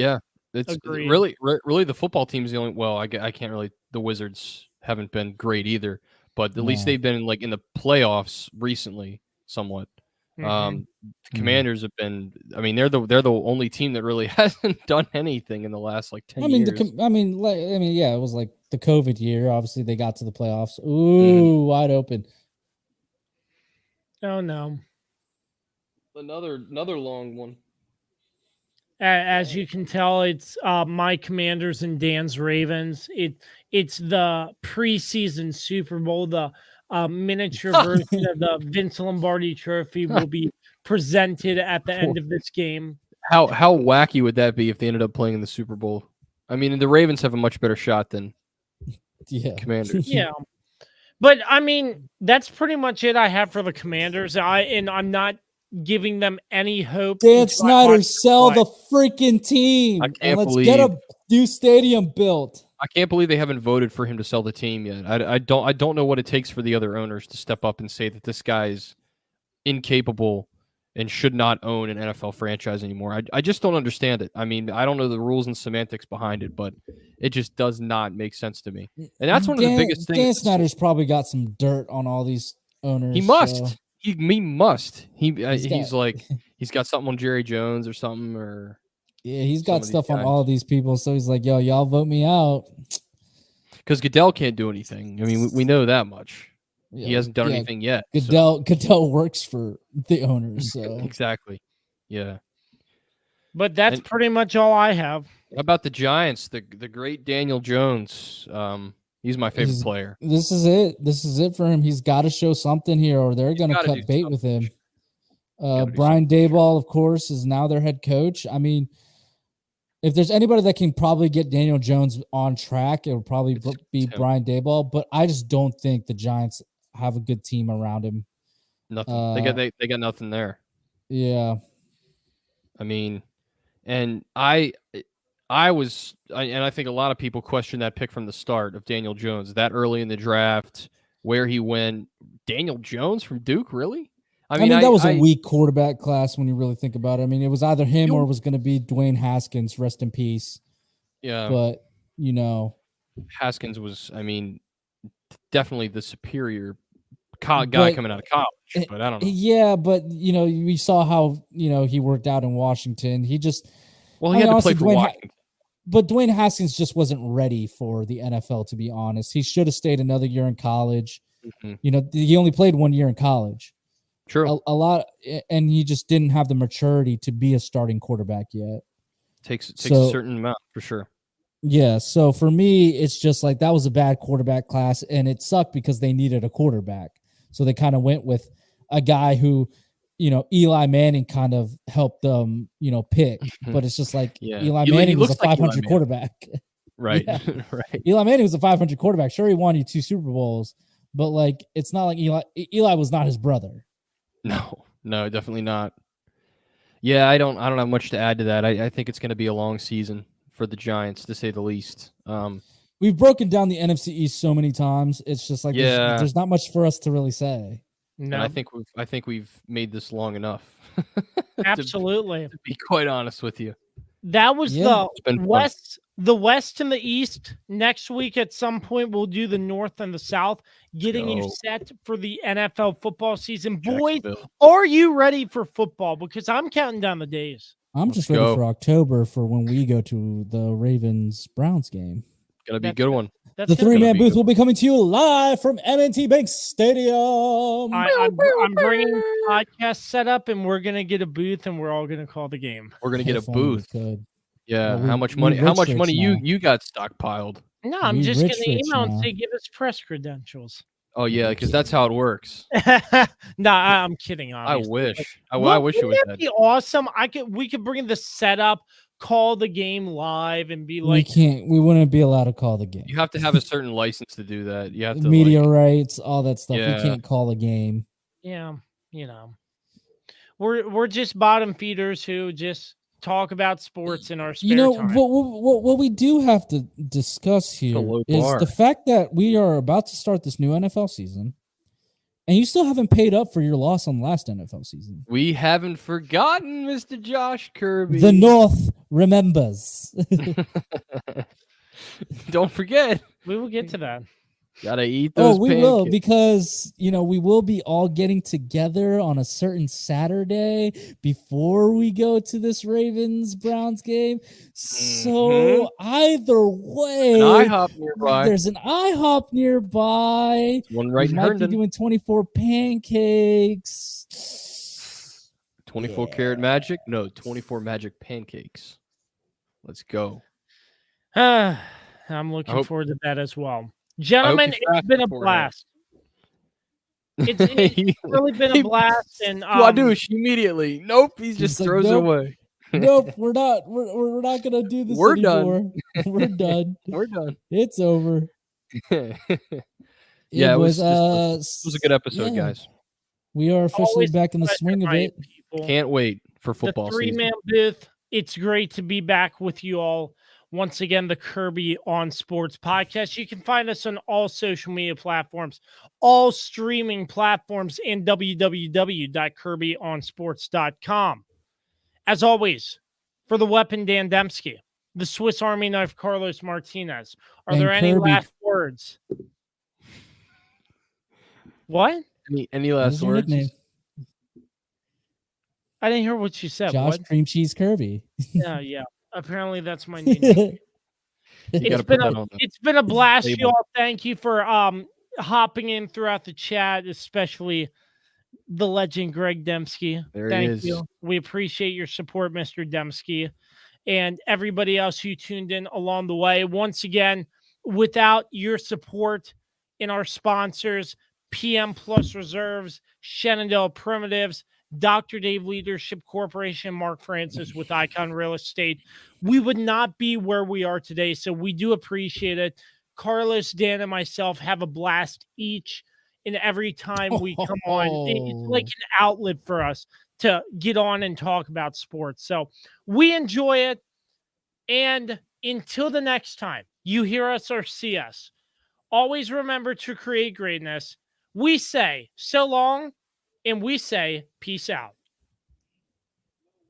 it's agreed. really the football team's the only. Well, I can't really. The Wizards haven't been great either, but at least they've been in the playoffs recently, somewhat. The Commanders have been. I mean, they're the only team that really hasn't done anything in the last 10 years. It was like the COVID year. Obviously, they got to the playoffs. Ooh, wide open. Oh no. Another long one. As you can tell, it's my Commanders and Dan's Ravens. It's the preseason Super Bowl, the miniature version of the Vince Lombardi Trophy will be presented at the end of this game. How wacky would that be if they ended up playing in the Super Bowl? I mean, the Ravens have a much better shot than Commanders. Yeah. But I mean, that's pretty much it I have for the Commanders. I'm not giving them any hope. Dan until I Snyder, watch them sell play. the freaking team. I And can't let's get a believe- new stadium built. I can't believe they haven't voted for him to sell the team yet. I don't know what it takes for the other owners to step up and say that this guy's incapable and should not own an NFL franchise anymore. I just don't understand it. I mean, I don't know the rules and semantics behind it, but it just does not make sense to me. And that's one of the biggest things. Dan Snyder's probably got some dirt on all these owners. He must. so- He must. He's got- like he's got something on Jerry Jones or something, or Yeah, he's some got of these stuff on guys. all of these people. So he's like, yo, y'all vote me out. because Goodell can't do anything. I mean, we know that much. He hasn't done anything yet. so- Goodell works for the owners. So Exactly. Yeah. But that's And- pretty much all I have. How about the Giants? The great Daniel Jones. He's my favorite He's- player. this is it. This is it for him. He's got to show something here, or they're going to gotta cut do bait something. with him. gotta do Brian Daboll, of course, is now their head coach. I mean, if there's anybody that can probably get Daniel Jones on track, it would probably It's be him. Brian Daboll. But I just don't think the Giants have a good team around him. Nothing. They got nothing there. Yeah. I mean, and I think a lot of people question that pick from the start of Daniel Jones that early in the draft, where he went. Daniel Jones from Duke, really? I mean, that was a weak quarterback class when you really think about it. I mean, it was either him or it was going to be Dwayne Haskins, rest in peace. Yeah, But, you know, Haskins was, I mean, definitely the superior guy But- coming out of college. But I don't know. yeah, but, you know, we saw how, you know, he worked out in Washington. He just, Well, I he mean, had to honestly, play for Dwayne Ha- Washington. but Dwayne Haskins just wasn't ready for the NFL, to be honest. He should have stayed another year in college. Mhm. You know, he only played 1 year in college. True. A lot, and he just didn't have the maturity to be a starting quarterback yet. Takes so- a certain amount for sure. Yeah, so for me, it's just like that was a bad quarterback class, and it sucked because they needed a quarterback. So they kind of went with a guy who, you know, Eli Manning kind of helped them, you know, pick. But it's just like Yeah. Eli He Manning was a looks like Eli 500 Manning. quarterback. Right. Yeah. Right. Eli Manning was a 500 quarterback. Sure, he won you 2 Super Bowls, but like it's not like Eli was not his brother. No, definitely not. Yeah, I don't have much to add to that. I think it's going to be a long season for the Giants, to say the least. We've broken down the NFC East so many times. It's just like Yeah. there's not much for us to really say. And No, I think we've made this long enough. absolutely. To be quite honest with you. That was Yeah. It's been the fun. West and the East. Next week at some point we'll do the North and the South, getting you go. set for the NFL football season. Boys, Jacksonville. are you ready for football? Because I'm counting down the days. I'm Let's just ready go. for October for when we go to the Ravens Browns game. Gonna be a That's good one. That's The gonna be- 3-man be booth good. will be coming to you live from M&T Bank Stadium. I'm bringing the podcast set up, and we're gonna get a booth, and we're all gonna call the game. We're gonna get a If only we booth. could. Yeah. Well, how we- much we money? How much rich money now. you got stockpiled? No, I'm We just rich gonna email and now. say, give us press credentials. Oh yeah, because that's how it works. No, I'm kidding. I Obviously. wish. I Look, wish it was wouldn't that. that be awesome? We could bring the setup, call the game live, and be like, we wouldn't be allowed to call the game. You have to have a certain license to do that. You have to Media like, rights, all that stuff. Yeah. We can't call a game. yeah, we're just bottom feeders who just talk about sports in our spare You know time. what we do have to discuss here low is bar. the fact that we are about to start this new NFL season, and you still haven't paid up for your loss on the last NFL season. we haven't forgotten Mr. Josh Kirby. The North remembers. Don't forget. We will get to that. Gotta eat those Oh, we will, pancakes. because you know we will be all getting together on a certain Saturday before we go to this Ravens Browns game. So either way, An IHOP nearby. there's an IHOP nearby. One right We in might be Herndon. doing 24 pancakes. 24 karat magic? No, 24 magic pancakes. Let's go. I'm looking hope- forward to that as well. I hope Gentlemen, you it's fast been a beforehand. blast. It's really been a blast. And Wadouche immediately. Nope, he just like, throws it nope. away. Nope, we're not gonna do this We're anymore. We're done. We're done. It's over. Yeah, boys. This was a good episode, yeah. guys. We are officially always back in the pleasure, swing of my it. people. Can't wait for The football season. three-man booth. It's great to be back with you all. Once again, the Kirby on Sports podcast. You can find us on all social media platforms, all streaming platforms, and www.kirbyonsports.com. As always, for the weapon Dan Dembski, the Swiss Army knife Carlos Martinez, are And there any Kirby. last words? What? Any That last was your words? nickname. I didn't hear what you said. Josh What? Cream Cheese Kirby. Yeah. Apparently, that's my name. You gotta put that on. It's been a blast, label. y'all. Thank you for hopping in throughout the chat, especially the legend Greg Dembski. There he Thank is. you. We appreciate your support, Mr. Dembski, and everybody else who tuned in along the way. Once again, without your support in our sponsors, PM Plus Reserves, Shenandoah Primitives, Dr. Dave Leadership Corporation, Mark Francis with Icon Real Estate, we would not be where we are today. So we do appreciate it. Carlos, Dan, and myself have a blast each and every time we come on. It's like an outlet for us to get on and talk about sports. So we enjoy it. And until the next time you hear us or see us, always remember to create greatness. We say so long, and we say peace out.